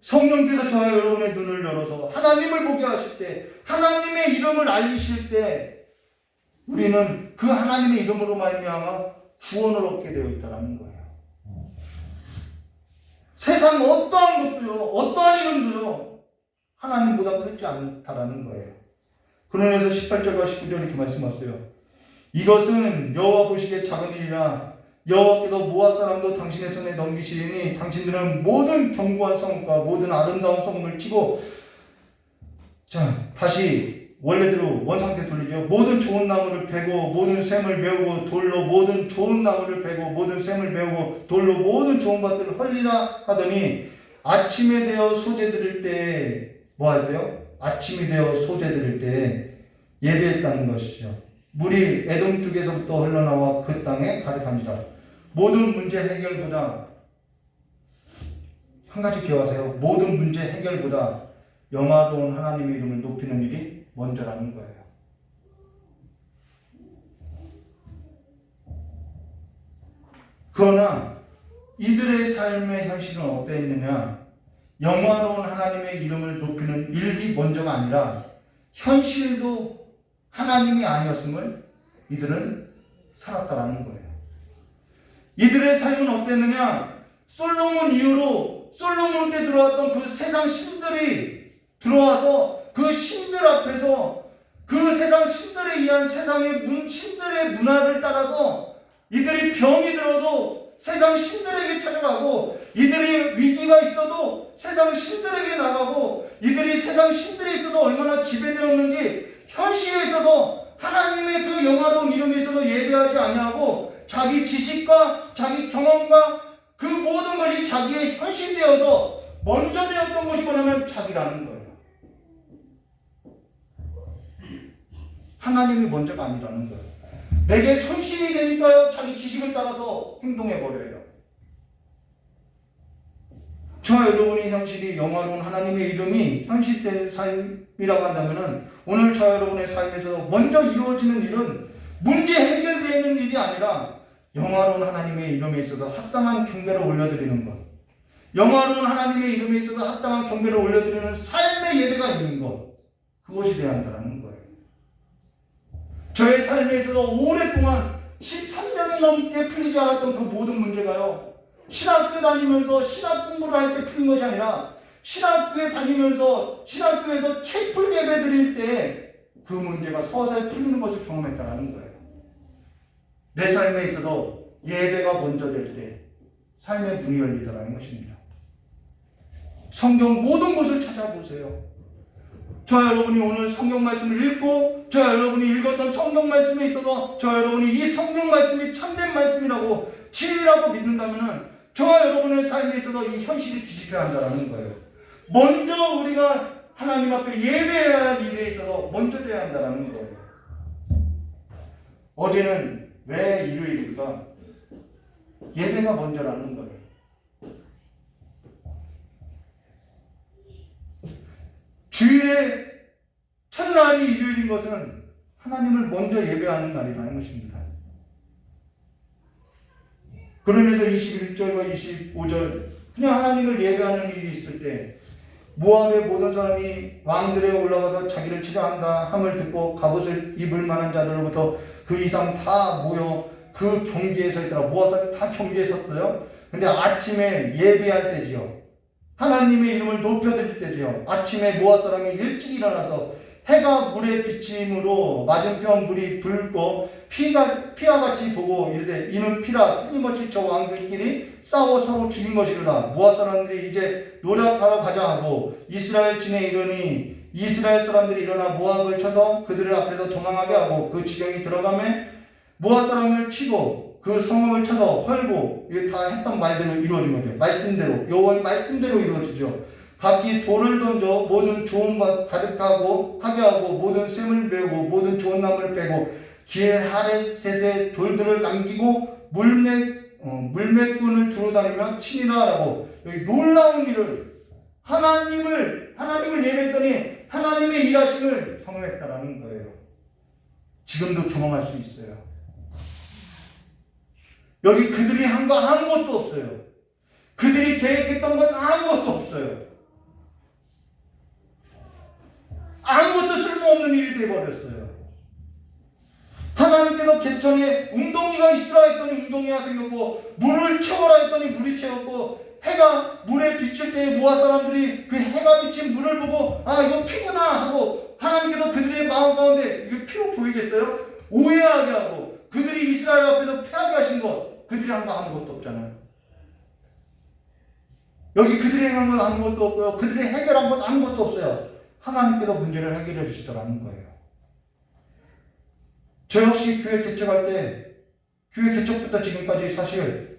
성령께서 저와 여러분의 눈을 열어서 하나님을 보게 하실 때, 하나님의 이름을 알리실 때 우리는 그 하나님의 이름으로 말미암아 구원을 얻게 되어 있다는 거예요. 세상 어떠한 것도요, 어떠한 이름도요, 하나님보다 크지 않다라는 거예요. 그러면서 18절과 19절 이렇게 말씀하세요. 이것은 여호와 보시기에 작은 일이라 여호와께서 모압 사람도 당신의 손에 넘기시리니 당신들은 모든 견고한 성과 모든 아름다운 성을 치고, 자 다시 원래대로 원상태 돌리죠. 모든 좋은 나무를 베고 모든 샘을 메우고 돌로 모든 좋은 나무를 베고 모든 샘을 메우고 돌로 모든 좋은 것들을 헐리라 하더니 아침에 되어 소재 드릴 때 뭐 할 때요? 아침이 되어 소재 드릴 때 예배했다는 것이죠. 물이 에돔 쪽에서부터 흘러나와 그 땅에 가득한지라. 모든 문제 해결보다, 한 가지 기억하세요. 모든 문제 해결보다 영화로운 하나님의 이름을 높이는 일이 먼저라는 거예요. 그러나 이들의 삶의 현실은 어떠했느냐? 영화로운 하나님의 이름을 높이는 일이 먼저가 아니라 현실도 하나님이 아니었음을 이들은 살았다라는 거예요. 이들의 삶은 어땠느냐? 솔로몬 이후로 솔로몬 때 들어왔던 그 세상 신들이 들어와서 그 신들 앞에서 그 세상 신들에 의한 세상의 신들의 문화를 따라서 이들이 병이 들어도 세상 신들에게 찾아가고, 이들이 위기가 있어도 세상 신들에게 나가고, 이들이 세상 신들에 있어서 얼마나 지배되었는지 현실에 있어서 하나님의 그 영화로운 이름에 있어서 예배하지 아니하고 자기 지식과 자기 경험과 그 모든 것이 자기의 현실되어서 먼저 되었던 것이 뭐냐면 자기라는 거예요. 하나님이 먼저가 아니라는 거예요. 내게 손실이 되니까요, 자기 지식을 따라서 행동해버려요. 저와 여러분의 현실이 영화로운 하나님의 이름이 현실된 삶이라고 한다면 오늘 저와 여러분의 삶에서 먼저 이루어지는 일은 문제 해결되는 일이 아니라 영화로운 하나님의 이름에 있어서 합당한 경배를 올려드리는 것, 영화로운 하나님의 이름에 있어서 합당한 경배를 올려드리는 삶의 예배가 있는 것, 그것이 되어야 한다는 거예요. 저의 삶에 있어서 오랫동안 13년이 넘게 풀리지 않았던 그 모든 문제가요, 신학교 다니면서 신학 공부를 할 때 풀린 것이 아니라 신학교에 다니면서 신학교에서 책풀 예배 드릴 때 그 문제가 서서히 풀리는 것을 경험했다는 거예요. 내 삶에 있어서 예배가 먼저 될 때 삶의 문이 열리더라는 것입니다. 성경 모든 곳을 찾아보세요. 저와 여러분이 오늘 성경 말씀을 읽고 저와 여러분이 읽었던 성경 말씀에 있어서 저와 여러분이 이 성경 말씀이 참된 말씀이라고 진리라고 믿는다면 저와 여러분의 삶에 있어서 이 현실이 뒤집혀야 한다는 거예요. 먼저 우리가 하나님 앞에 예배해야 할 일에 있어서 먼저 돼야 한다는 거예요. 어제는 왜 일요일일까? 예배가 먼저라는 거예요. 주일의 첫날이 일요일인 것은 하나님을 먼저 예배하는 날이라는 것입니다. 그러면서 21절과 25절 그냥 하나님을 예배하는 일이 있을 때 모압의 모든 사람이 왕들에 올라가서 자기를 치려한다 함을 듣고 갑옷을 입을 만한 자들로부터 그 이상 다 모여 그 경계에 서 있더라. 모압 사람이 다 경계에 섰어요. 근데 아침에 예배할 때지요, 하나님의 이름을 높여드릴 때지요, 아침에 모압 사람이 일찍 일어나서 해가 물에 비침으로 맞은편 물이 붉고 피와 같이 보고 이르되 이는 피라 틀림없이 저 왕들끼리 싸워 서로 죽인 것이로다. 모압 사람들이 이제 노력하러 가자 하고 이스라엘 진에 이르니 이스라엘 사람들이 일어나 모압을 쳐서 그들을 앞에서 도망하게 하고 그 지경이 들어가매 모압 사람을 치고 그 성읍을 쳐서 헐고, 이게 다 했던 말대로 이루어진 거죠. 말씀대로, 여호와의 말씀대로 이루어지죠. 각기 돌을 던져 모든 좋은 것 가득하고 하게 하고 모든 샘을 메우고 모든 좋은 나무를 빼고 길 하레셋에 돌들을 남기고 물매꾼을 두루 다니며 치니라 하라고. 여기 놀라운 일을 하나님을 예배했더니 하나님의 일하심을 경험했다라는 거예요. 지금도 경험할 수 있어요. 여기 그들이 한 거 아무것도 없어요. 그들이 계획했던 건 아무것도 없어요. 아무것도 쓸모없는 일이 되어버렸어요. 하나님께서 개천에 웅덩이가 있으라 했더니 웅덩이가 생겼고 물을 채워라 했더니 물이 채웠고 해가 물에 비칠 때 모압 사람들이 그 해가 비친 물을 보고 아 이거 피구나 하고 하나님께서 그들의 마음 가운데 이거 피로 보이겠어요? 오해하게 하고 그들이 이스라엘 앞에서 패하게 하신 것, 그들이 한 거 아무것도 없잖아요. 여기 그들이 한 건 아무것도 없고요. 그들이 해결한 건 아무것도 없어요. 하나님께서 문제를 해결해 주시더라는 거예요. 저 역시 교회 개척할 때, 교회 개척부터 지금까지 사실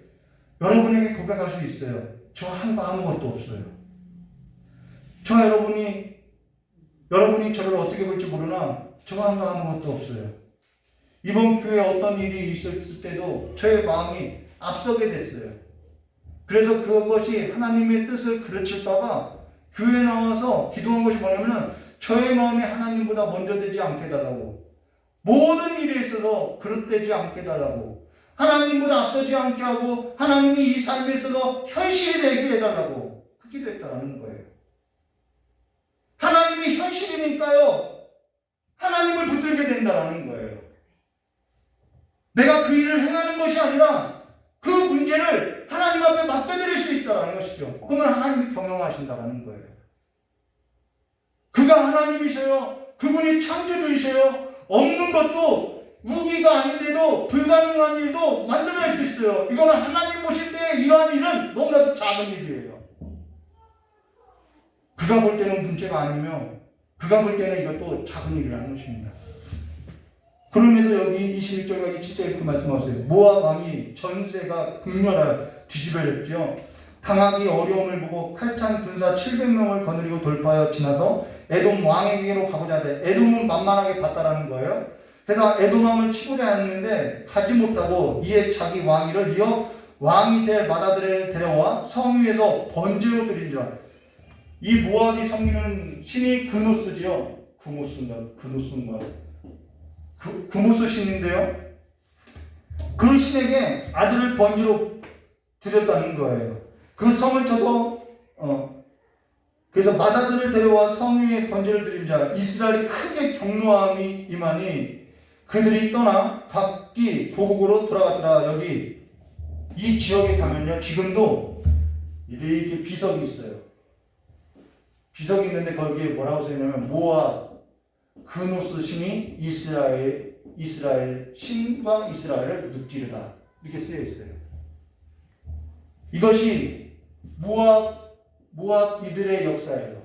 여러분에게 고백할 수 있어요. 저 한 거 아무것도 없어요. 저 여러분이 저를 어떻게 볼지 모르나 저 한 거 아무것도 없어요. 이번 교회에 어떤 일이 있었을 때도 저의 마음이 앞서게 됐어요. 그래서 그것이 하나님의 뜻을 그르칠까봐 교회에 나와서 기도한 것이 뭐냐면은 저의 마음이 하나님보다 먼저 되지 않게 해달라고, 모든 일에 있어서 그릇되지 않게 해달라고, 하나님보다 앞서지 않게 하고 하나님이 이 삶에 있어서 현실이 되게 해달라고 그 기도했다는 거예요. 하나님이 현실이니까요 하나님을 붙들게 된다는 거예요. 내가 그 일을 행하는 것이 아니라 그 문제를 하나님 앞에 맡겨드릴 수 있다는 것이죠. 그러면 하나님이 경영하신다는 거예요. 그가 하나님이셔요. 그분이 창조주이셔요. 없는 것도 무기가 아닌데도 불가능한 일도 만들어낼 수 있어요. 이거는 하나님 보실 때 이러한 일은 너무나도 작은 일이에요. 그가 볼 때는 문제가 아니며 그가 볼 때는 이것도 작은 일이라는 것입니다. 그러면서 여기 21절과 27절 이렇게 말씀하세요. 모압 왕이 전세가 극렬하여 뒤집어졌죠. 당하기 어려움을 보고 칼찬 군사 700명을 거느리고 돌파하여 지나서 에돔 왕에게로 가고자 하되 에돔은 만만하게 봤다라는 거예요. 그래서 에돔 왕을 치고자 했는데 가지 못하고 이에 자기 왕위를 이어 왕이 될 마다들을 데려와 성 위에서 번제로 드린지라. 이 모압이 섬기는 신이 그노스지요. 그무스 신인데요. 그 신에게 아들을 번제로 드렸다는 거예요. 그 성을 쳐서 그래서 마다들을 데려와 성 위에 번제를 드리자 이스라엘이 크게 경노함이 임하니 그들이 떠나 각기 고국으로 돌아갔더라. 여기 이 지역에 가면요, 지금도 이렇게 비석이 있어요. 비석이 있는데 거기에 뭐라고 써있냐면 모압 그노스 신이 이스라엘 신과 이스라엘을 늑지르다, 이렇게 쓰여 있어요. 이것이 모압 이들의 역사예요.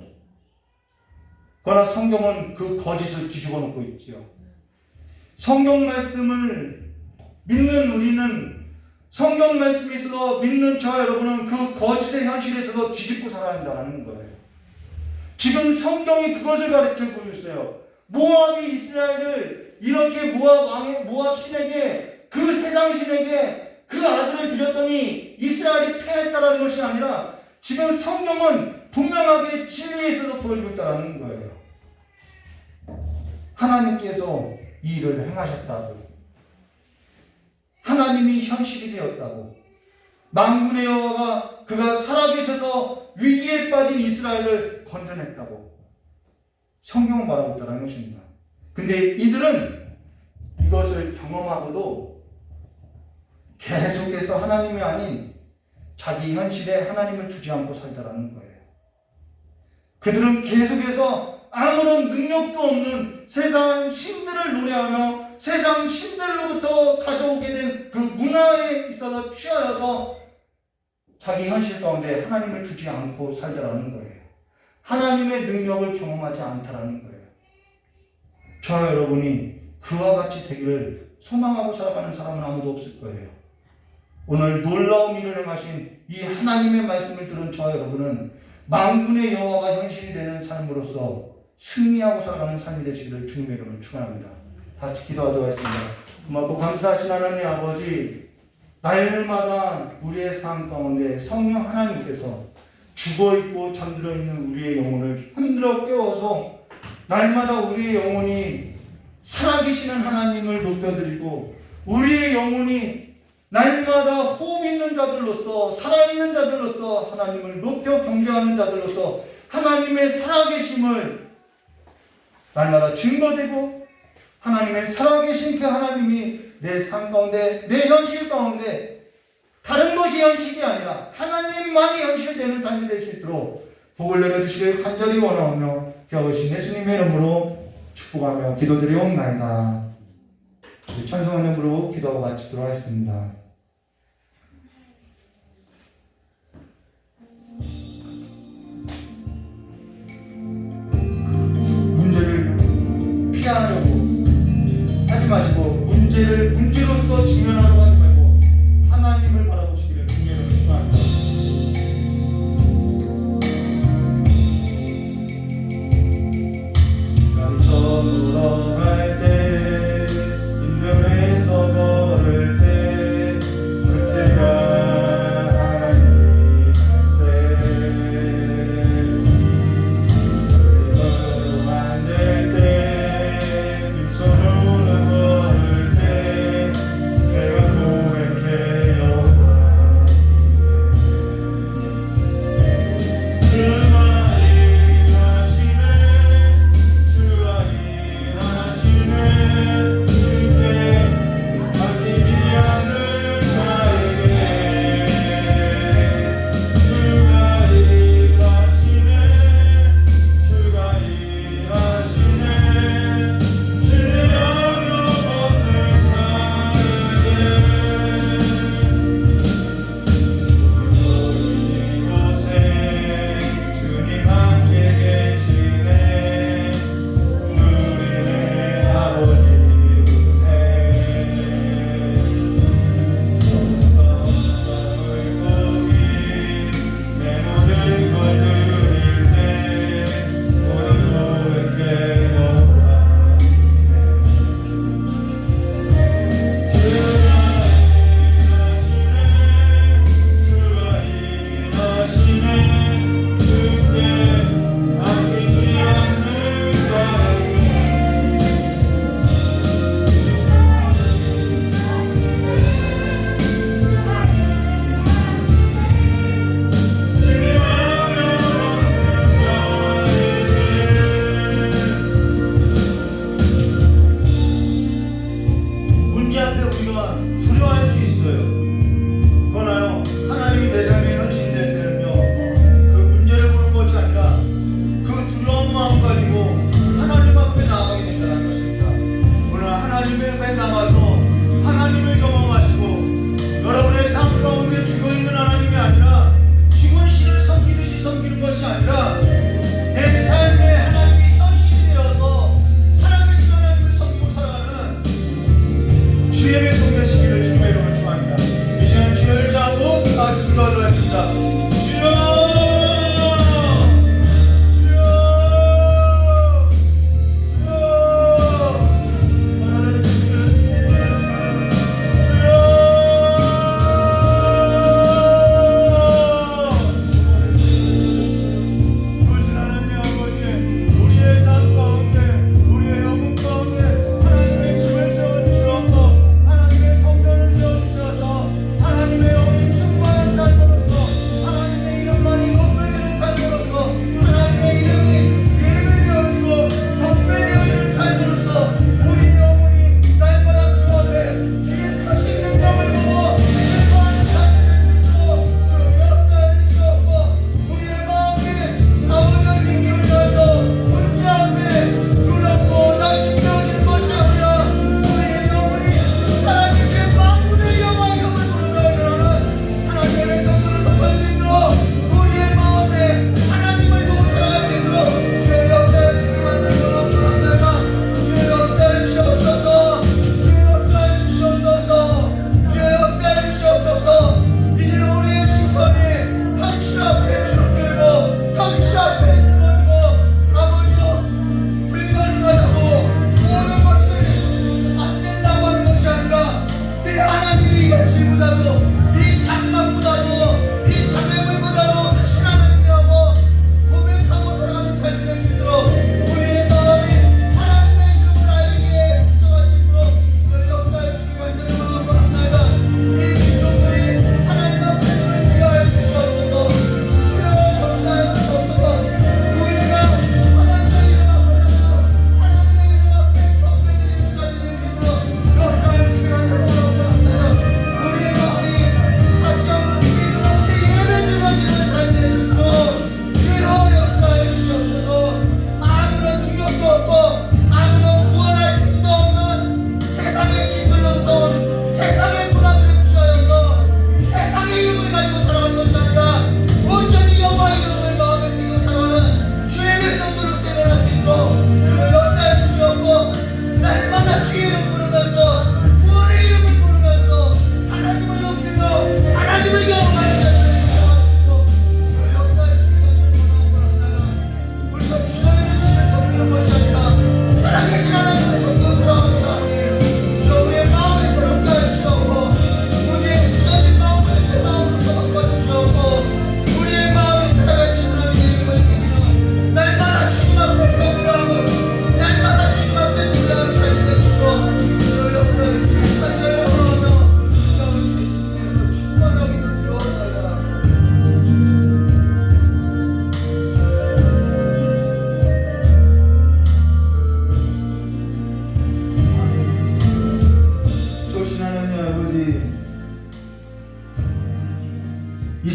그러나 성경은 그 거짓을 뒤집어 놓고 있지요. 성경 말씀을 믿는 우리는, 성경 말씀에 있어서 믿는 저와 여러분은 그 거짓의 현실에서도 뒤집고 살아야 한다는 거예요. 지금 성경이 그것을 가르쳐주고 있어요. 모압이 이스라엘을 이렇게 모압 신에게, 그 세상 신에게 그 아들을 드렸더니 이스라엘이 패했다라는 것이 아니라 지금 성경은 분명하게 진리에 있어서 보여주고 있다는 거예요. 하나님께서 이 일을 행하셨다고, 하나님이 현실이 되었다고, 만군의 여호와가 그가 살아계셔서 위기에 빠진 이스라엘을 건져냈다고 성경은 말하고 있다는 것입니다. 근데 이들은 이것을 경험하고도 계속해서 하나님이 아닌 자기 현실에 하나님을 두지 않고 살다라는 거예요. 그들은 계속해서 아무런 능력도 없는 세상 신들을 노래하며 세상 신들로부터 가져오게 된 그 문화에 있어서 취하여서 자기 현실 가운데 하나님을 두지 않고 살다라는 거예요. 하나님의 능력을 경험하지 않다라는 거예요. 저와 여러분이 그와 같이 되기를 소망하고 살아가는 사람은 아무도 없을 거예요. 오늘 놀라운 일을 행하신 이 하나님의 말씀을 들은 저와 여러분은 만군의 여호와가 현실이 되는 삶으로서 승리하고 살아가는 삶이 되시기를 주님의 이름으로 축원합니다. 같이 기도하도록 하겠습니다. 고맙고 감사하신 하나님 아버지, 날마다 우리의 삶 가운데 성령 하나님께서 죽어있고 잠들어 있는 우리의 영혼을 흔들어 깨워서 날마다 우리의 영혼이 살아계시는 하나님을 높여드리고, 우리의 영혼이 날마다 호흡 있는 자들로서, 살아있는 자들로서 하나님을 높여 경배하는 자들로서 하나님의 살아계심을 날마다 증거되고, 하나님의 살아계신 그 하나님이 내 삶 가운데, 내 현실 가운데 다른 것이 현실이 아니라 하나님만이 현실되는 삶이 될 수 있도록 복을 내려주시길 간절히 원하오며 겨우신 예수님의 이름으로 축복하며 기도드리옵나이다. 찬송한 이름으로 기도하고 마치도록 하겠습니다. 문제를 피하려고 하지 마시고, 문제를 문제로서 직면하려고 하지 말고 하나님을 바라보시기를 주님으로 축원합니다. 감성으로 갈 때, 인연에서 걸을 때,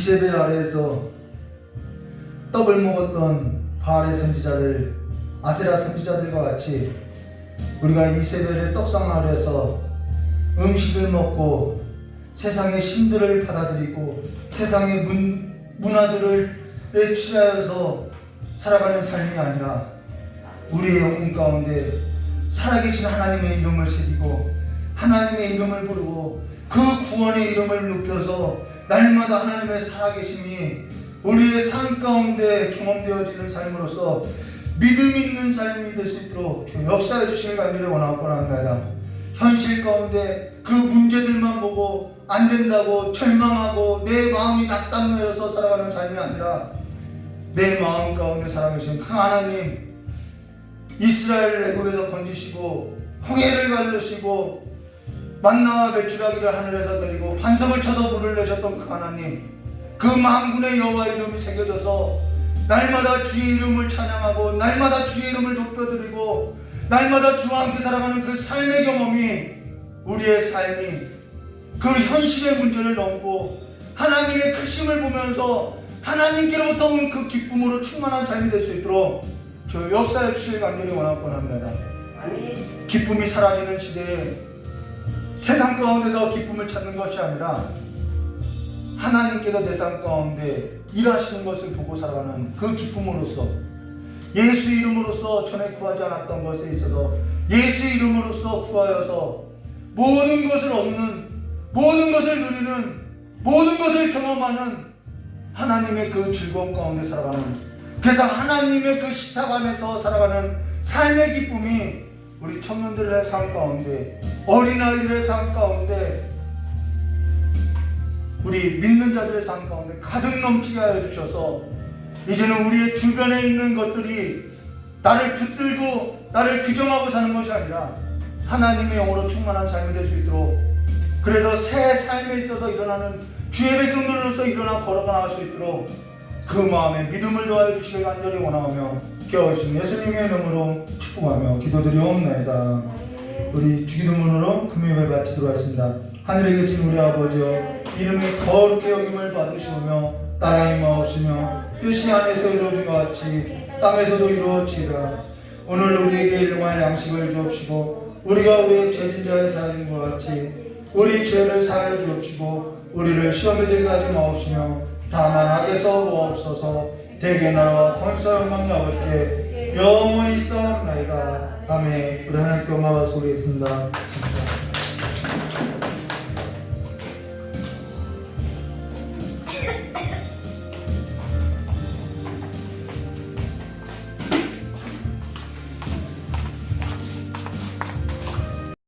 이세벨 아래에서 떡을 먹었던 바알의 선지자들, 아세라 선지자들과 같이 우리가 이세벨의 떡상 아래에서 음식을 먹고 세상의 신들을 받아들이고 세상의 문화들을 취하여서 살아가는 삶이 아니라 우리의 영혼 가운데 살아계신 하나님의 이름을 새기고 하나님의 이름을 부르고 그 구원의 이름을 높여서 날마다 하나님의 살아계심이 우리의 삶 가운데 경험되어지는 삶으로서 믿음 있는 삶이 될 수 있도록 주 역사해 주시길 간절히 원하고 합니다. 현실 가운데 그 문제들만 보고 안 된다고 절망하고 내 마음이 낙담되어서 살아가는 삶이 아니라 내 마음 가운데 살아계신 그 하나님, 이스라엘을 애굽에서 건지시고 홍해를 가르시고 만나와 메추라기를 하늘에서 내리고 반석을 쳐서 물을 내셨던 그 하나님, 그 만군의 여호와 이름이 새겨져서 날마다 주의 이름을 찬양하고 날마다 주의 이름을 높여드리고 날마다 주와 함께 살아가는 그 삶의 경험이 우리의 삶이 그 현실의 문제를 넘고 하나님의 크심을 보면서 하나님께로부터 온 그 기쁨으로 충만한 삶이 될 수 있도록 저 역사해 주실 간절히 원하고 합니다. 기쁨이 사라지는 시대에 세상 가운데서 기쁨을 찾는 것이 아니라 하나님께서 내 삶 가운데 일하시는 것을 보고 살아가는 그 기쁨으로써 예수 이름으로써 전에 구하지 않았던 것에 있어서 예수 이름으로써 구하여서 모든 것을 얻는, 모든 것을 누리는, 모든 것을 경험하는 하나님의 그 즐거움 가운데 살아가는, 그래서 하나님의 그 식탁 안에서 살아가는 삶의 기쁨이 우리 청년들의 삶 가운데, 어린아이들의 삶 가운데, 우리 믿는 자들의 삶 가운데 가득 넘치게 하여 주셔서 이제는 우리의 주변에 있는 것들이 나를 붙들고 나를 규정하고 사는 것이 아니라 하나님의 영으로 충만한 삶이 될 수 있도록, 그래서 새 삶에 있어서 일어나는 주의 백성들로서 일어나 걸어가 나갈 수 있도록 그 마음에 믿음을 더하여 주시길 간절히 원하오며 깨어주신 예수님의 이름으로 축복하며 기도드리옵나이다. 우리 주기도문으로 금요일 마치도록 하겠습니다. 하늘에 계신 우리 아버지여, 이름이 거룩히 여김을 받으시오며 나라의 마옵시며 뜻이 하늘에서 이루어진 것 같이 땅에서도 이루어지이다. 오늘 우리에게 일용할 양식을 주옵시고 우리가 우리의 죄진자의 사하는 것 같이 우리 죄를 사하여 주옵시고 우리를 시험에 들게 하지 마옵시며 다만 악에서 구하옵소서. 대개 나라와 권세 영광이 아버지께 영원히 있사옵나이다. 아멘. 우리 하나님께 영광을 받소리겠습니다.